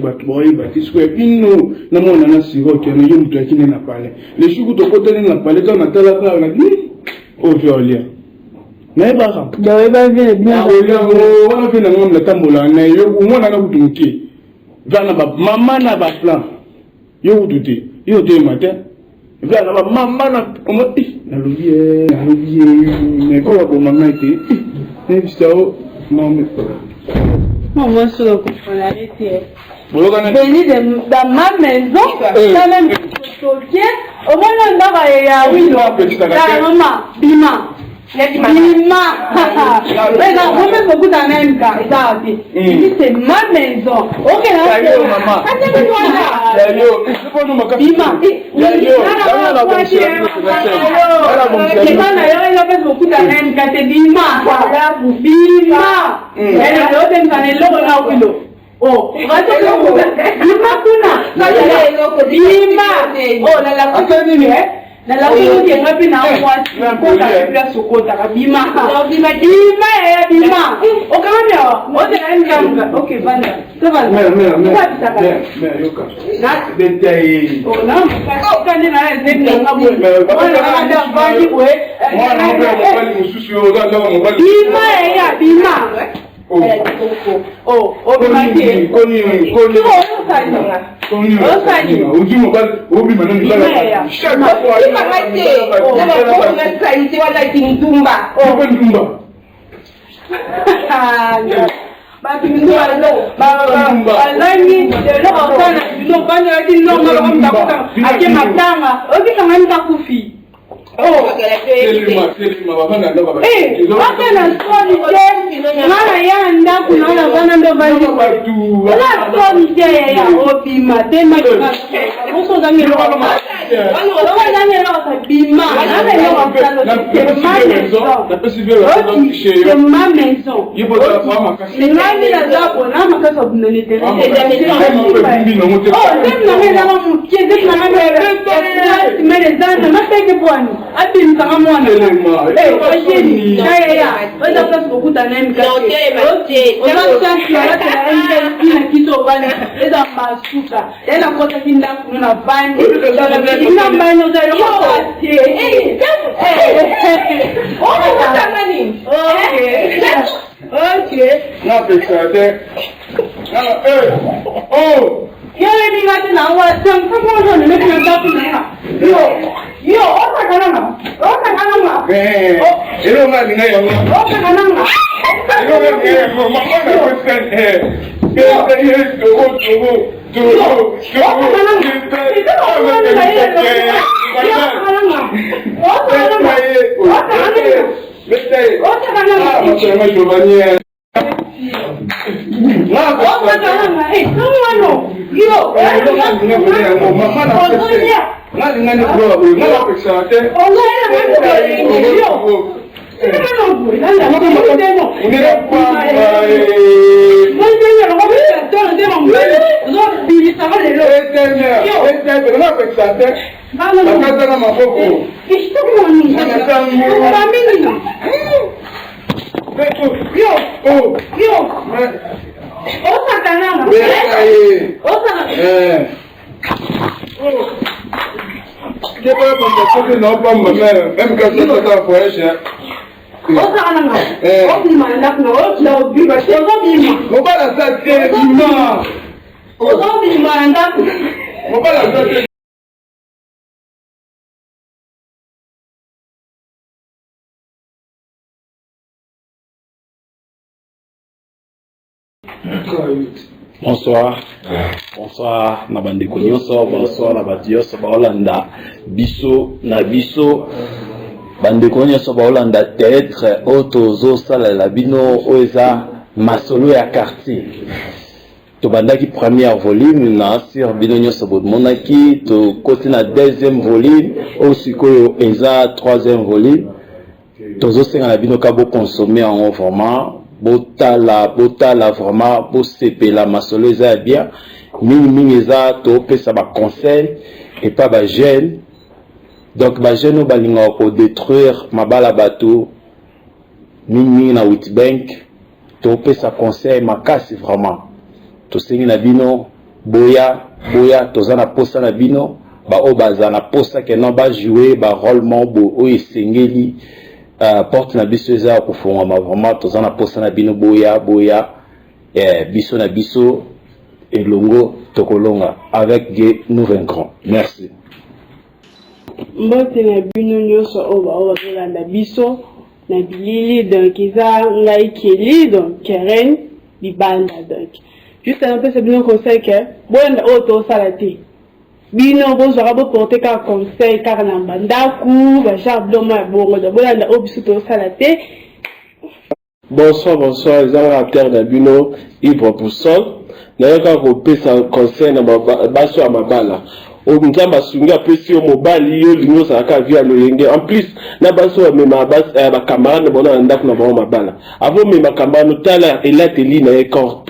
Speaker 8: n'avons pas siro qui a eu qui n'a pas parlé. Les jours de côté n'a pas parlé, on a tel affaire, on a dit, oh, violien. Mais pas ça.
Speaker 5: Bien, on a
Speaker 8: fait un homme de tambola, on a eu au moins un autre outil. Maman n'a pas plan. Yo, douté. Yo, deux matin. Maman n'a pas dit. La louvier, mais quoi, maman était. Mais ça, non, mais.
Speaker 5: Moi, je comprends la réalité. Venir dans ma maison, quand même, au moins, on va oui, maman, Bima. On met beaucoup d'années, c'est ma maison. Ok, là, oh, na la kuno ke ngapi na kwa ko ta pia sokota kabima bima ya bima o kama ndio o te nanga okay bana sawa
Speaker 8: mais yoka
Speaker 5: na
Speaker 8: detail
Speaker 5: o na ka ni na ndio ngabo wala ndio bani we
Speaker 8: mwana mbele mususu yo ga lawa mbali
Speaker 5: bima ya bima oh bima ke
Speaker 8: koni uji mobile obi manani bala
Speaker 6: shaka kwa hiyo na kwa saiti wala kintumba
Speaker 8: ntumba
Speaker 5: batu ntumba alani leo sana ndio bana ati ndio mara mtakuta ake matanga okitanga nitakufi
Speaker 8: Selima babana ndo baba.
Speaker 5: Hata na story je, mara ya ndaku naona bana ndo bali watu. Wala story je ya obi matema kwa. Muso zangi ndo
Speaker 9: Bonsoir. Bonsoir na bandeko nyonso, bonsoir na batioso baolanda biso na biso bandeko nyonso baolanda théâtre otozo sala la bino oza Masolo ya Quartier. To bandaki première volume na sur bino nyonso bomonaki to côté na deuxième volume aussi koyo eza troisième volume. Tozo senga na bino ka bo consommer en vraiment botala vraiment bo sepela Masolo eza bien mingi eza to pesa ba conseil et pas ba jeune donc ba jeune balinga ko détruire mabala bato mingi na Witbank to pesa conseil makasi vraiment to sengi na bino boya toza na posa na bino ba o baza na posa ke non ba jouer ba rôle mo o esengeli porte na biso eza kufungama vraiment toza na posa na bino boya biso na biso elongo tokolonga avec Dieu nous vaincrons. Merci.
Speaker 5: Mbote na bino nyonso oba na biso na bilili donc eza ngai keli donc keren libanda donc juste un peu c'est bien conseil que bonda auto salate bino bozwaka boporte kaka conseil kaka na bandaku bajare biloma ya bongo da bolanda oyo biso tosala te.
Speaker 8: Bonsoir ezalaka terre na bino ibre pour sol nayokaka kopesa conseil na baso ya mabala nzambe asungi apesi yo mobali yo lingi ozalaka vi ya loyenge en plus na baso bamema bacamarade na bona na ndako na bango mabala avo mema camarade tala elateli na ye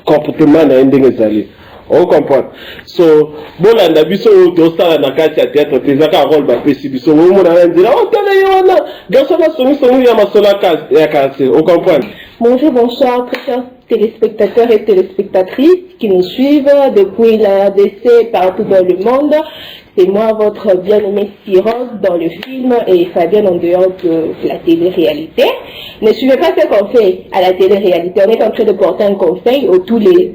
Speaker 8: comportement na ye ndenge ezali. On comprend. So, bolanda biso tosala na kati ya théâtre tezaka rôle bapesi biso ngomona na nzela oh tala yona garçon na songi ya Masolo ya Quartier. On comprend.
Speaker 6: Bonjour, très chers téléspectateurs et téléspectatrices qui nous suivent depuis la RDC partout dans le monde. C'est moi, votre bien-aimé Cyrose dans le film et Fabien en dehors de la télé-réalité. Ne suivez pas ce qu'on fait à la télé-réalité. On est en train de porter un conseil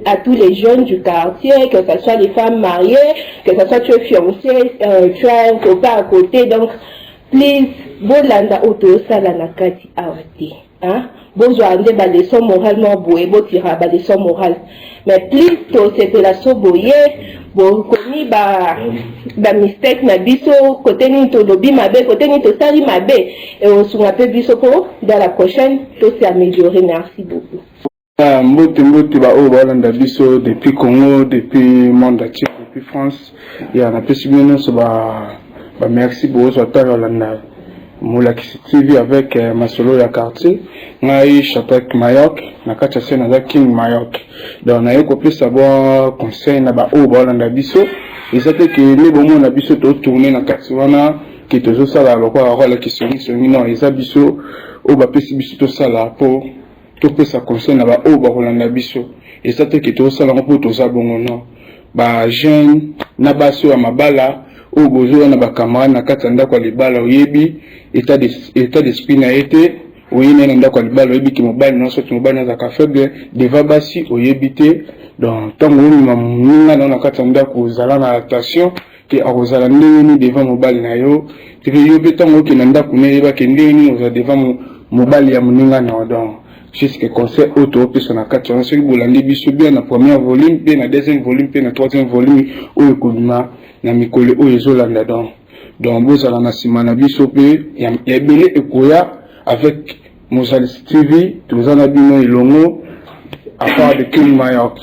Speaker 6: à tous les jeunes du quartier, que ce soit les femmes mariées, que ce soit tu es fiancé, tu as un copain à côté. Donc, please, bolanda auto salanakati awati. Hein? Bozwande ba leçon moralement boye, botira ba leçon morale. Mais please, to sepelaso boye, bokoni ba mistake na biso, côté ni to lobi mabe, côté ni to sali mabe. Et on se rappelle biso pour dans la prochaine, to s'améliorer. Merci beaucoup.
Speaker 10: Mbote ba o balanda biso depuis Congo, depuis monde entier, depuis France. Il y a la possibilité so ba Bah merci beaucoup sur ta Yolanda. Moulakisi TV avec Masolo ya Quartier. Ngai Chapak Mayoc, na kacha sena za King Mayoc. Donc na yoko plus savoir conseil na ba o ba Yolanda biso. Et ça fait que les bons na biso to tourner na katsiwana qui te zo sala lokwa rôle qui songi non et ça biso o ba pesi biso to sala po to pesa conseil na ba o ba Yolanda biso. Et ça fait que to sala po to za bongo non. Ba jeune na baso ya mabala o bozo na ba camarade na katanda kwa libala oyebi état d'esprit na été oyine na ndako libala oyebi ki mobali na so ki mobali na za ka faible devant basi oyebi te donc tango ni mamunga na katanda ko zala na attention ke arozala ndeni devant mobali na yo te yo be tango ki na ndako ne yeba ke ndeni oza devant mobali ya muninga na donc jusqu'à conseil auto puis on a 4 sur bolandi biso bien na premier volume bien na deuxième volume bien na troisième volume o ekolima na mikole o ezolanda donc bozala na simana biso pe ya belé ekoya avec Mozali TV tozana bino ilongo à part de King Mayoc.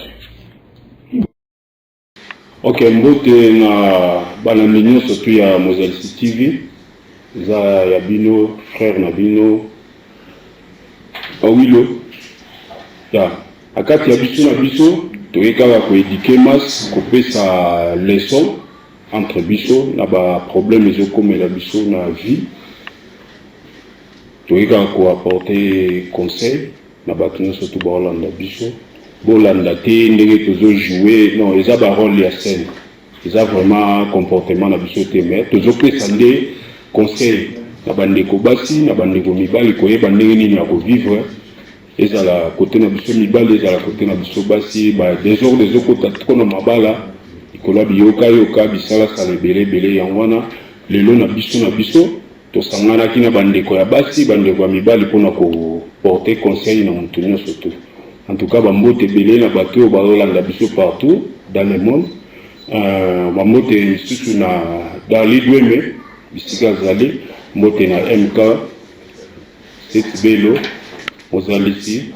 Speaker 7: Ok, mbote na bana mignon surtout ya Mozali TV za ya bino frère na bino Awilo ya akati ya biso na biso toyekaka ko éduquer mas ko pesa leçon entre biso na ba problème ezokomela biso na vie toyekaka ko apporter conseil na bato nyonso to baolanda biso bolanda te ndenge tozo jouer non eza ba rôle ya scène eza vraiment comportement na biso te mais tozopesa nde conseil na bandeko basi na bandeko mibali koyeba ndenge nini ya kovivre ezala côté na biso mibali ezala côté na biso basi ba désordre ezokota trop na mabala ikola biyoka bisala sala ebele yango wana lelo na biso tosanganaki na bandeko ya basi bandeko ya mibali mpona koporter conseil na moto nyonso to en tout cas bambote ebele na bato oyo bazolanda biso partout dans le monde bambote lisusu na dans lidweme bisika azali mbote na MK CETTE Belo Mozalisi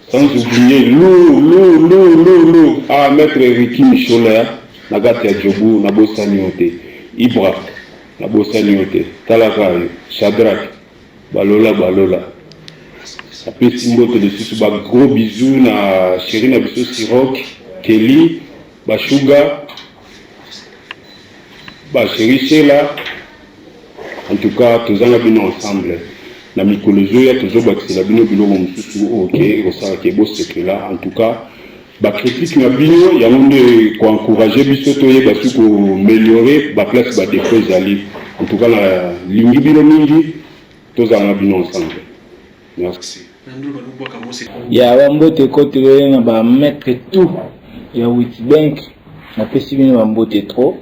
Speaker 7: sans oublier à maître Ricky Michola na gati ya Jobu na bosani yote Ibra na bosani yote Talaka Shadrach balola apesi mbote lisusu ba gros bisous na chérie na biso Sirok Kelly ba Sugar ba chérie Sheila. En tout cas, tous en abîmons ensemble. La mycologie, toujours bakisela bino biloko mususu ok osala ke bo secret là. En tout cas, ba critique na bino ya nde ko encourager biso to yeba su ko améliorer ba place ba défaut zali. En tout cas, la lingi bino mingi tous en abîmons ensemble. Merci.
Speaker 11: Ya wambote kote na ba mettre tout ya Witbank na pesi bino wambote trop.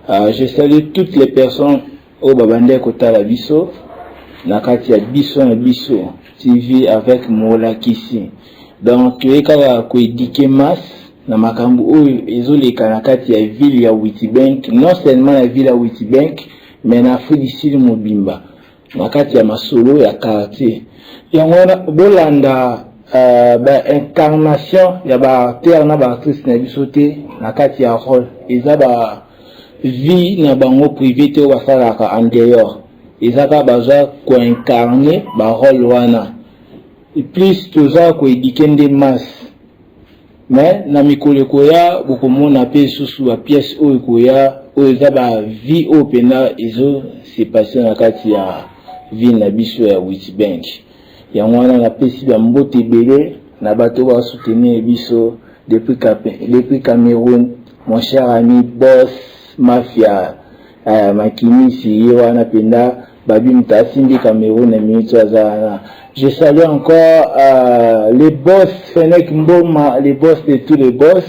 Speaker 11: Je salue toutes les personnes au babande kotala biso na kati ya biso na biso TV avec Moulakisi. Donc toyeka ko éduquer masse na makambu oyo ezoleka na kati ya ville ya Witbank, non seulement la ville ya Witbank mais na Afrique du Sud mobimba na kati ya Masolo ya quartier. Yango bolanda ba incarnation ya ba terre na ba artiste na biso te na kati ya rôle eza ba vie na bango privé te wasalaka en dehors ezaka baza ko incarner ba rôle wana et plus toza ko éduquer nde masse mais na mikolo koya bokomona pe susu ba pièce oyo koya oyo eza ba vie opena ezo se passer na kati ya vie na biso ya Witbank yango wana na pesi ba mbote belé na bato ba soutenir biso depuis Cameroun mon cher ami boss mafia makini si wana penda babi mtasimbi Cameroun na minute azana. Je salue encore les boss Fenek Mboma, les boss de tous les boss.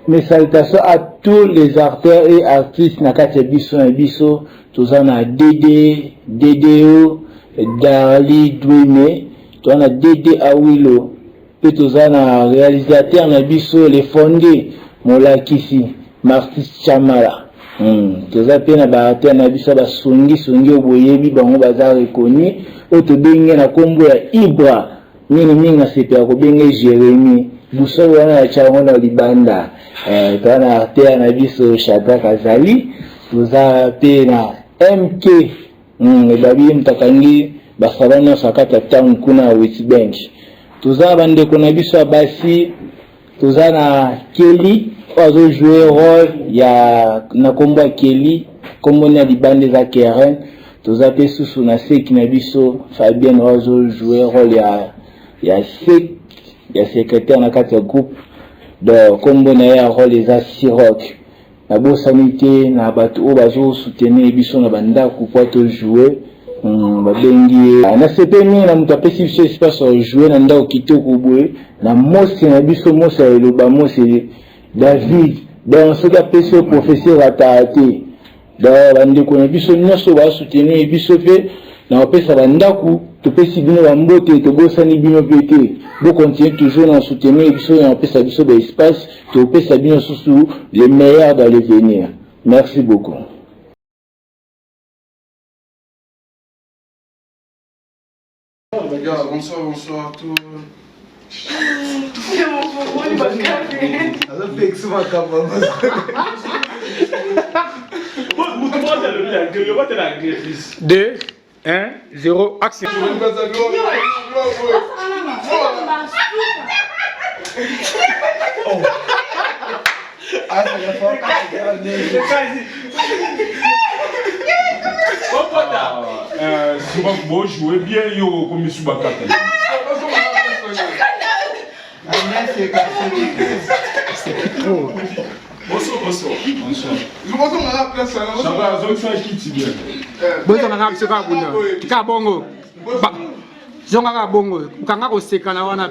Speaker 11: Mes salutations à tous les acteurs et artistes na kati biso na biso tozana DDO Dali Dwime tozana DD Awilo pe tozana réalisateur na biso les fondés Moulakisi Martis Chamala. Toza pe na ba te na biso ba songi oboyebi bango baza reconnu oto benge na kombo ya Ibra nini na sepe ko benge Jérémy busolo wana ya chango na libanda tana te na biso Shadrach azali toza pe na MK ebabi mtakangi basabana sakata town kuna Westbank toza bandeko na biso ya basi toza na Kelly ozo jouer rôle ya na kombo ya Kelly kombo na libande za Keren toza pe susu na seki na biso Fabien ozo jouer rôle ya sek ya secrétaire na kati ya groupe de kombo na ya rôle za Sirok na bo sanité na bato o bazo soutenir biso na bandako kwa to jouer babengi na sepemi na mutu apesi biso espace ya jouer na ndako kitoko boye na mosi na biso mosi ya eloba mosi David donc soki apesi professeur ata te donc bandeko na biso nyonso basoutenir biso mpe na bapesa bandako topesi bino bambote tobosani bino mpe te bocontinue toujours na soutenir biso na bapesa biso baespace topesa bino susu le meilleur dans l'avenir. Merci beaucoup.
Speaker 12: Bonsoir tout. Deux, 1, 0, action.
Speaker 7: Bon, jouez bien, yo, comme Subakata. Bonsoir.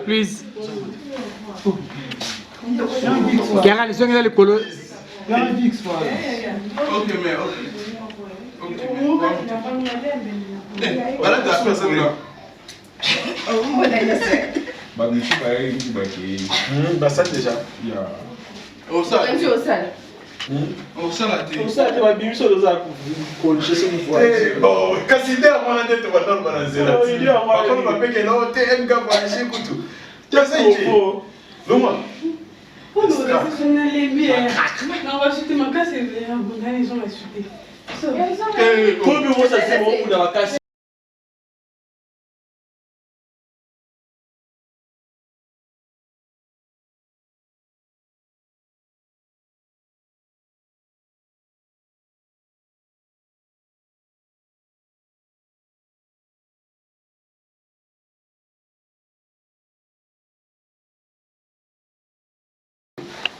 Speaker 12: Please. Kera lisonga le kolo.
Speaker 7: Voilà ta personne là.
Speaker 12: Bah ça déjà. Au sol. Au sol à terre. Au sol, tu vas bien sur le sac. Bon, Cassider, moi, on a dit, tu vas dans le balancer là. Par contre, on va payer là, tu es un gars, va acheter couteau. Tu as ça, il est. Non, moi.
Speaker 5: On va se les bières. Non, on va chuter ma casse et les gens vont chuter.
Speaker 12: Pour le bureau, ça c'est bon pour la casse.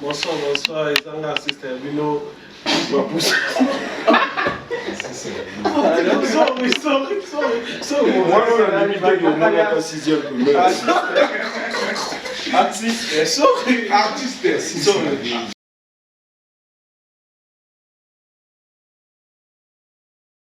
Speaker 12: Bonsoir, et ça m'a assisté à Bino. Ma pousse. Sorry. Moi, on a limité le monde à 6e. Artiste, sorry. Artiste, sorry.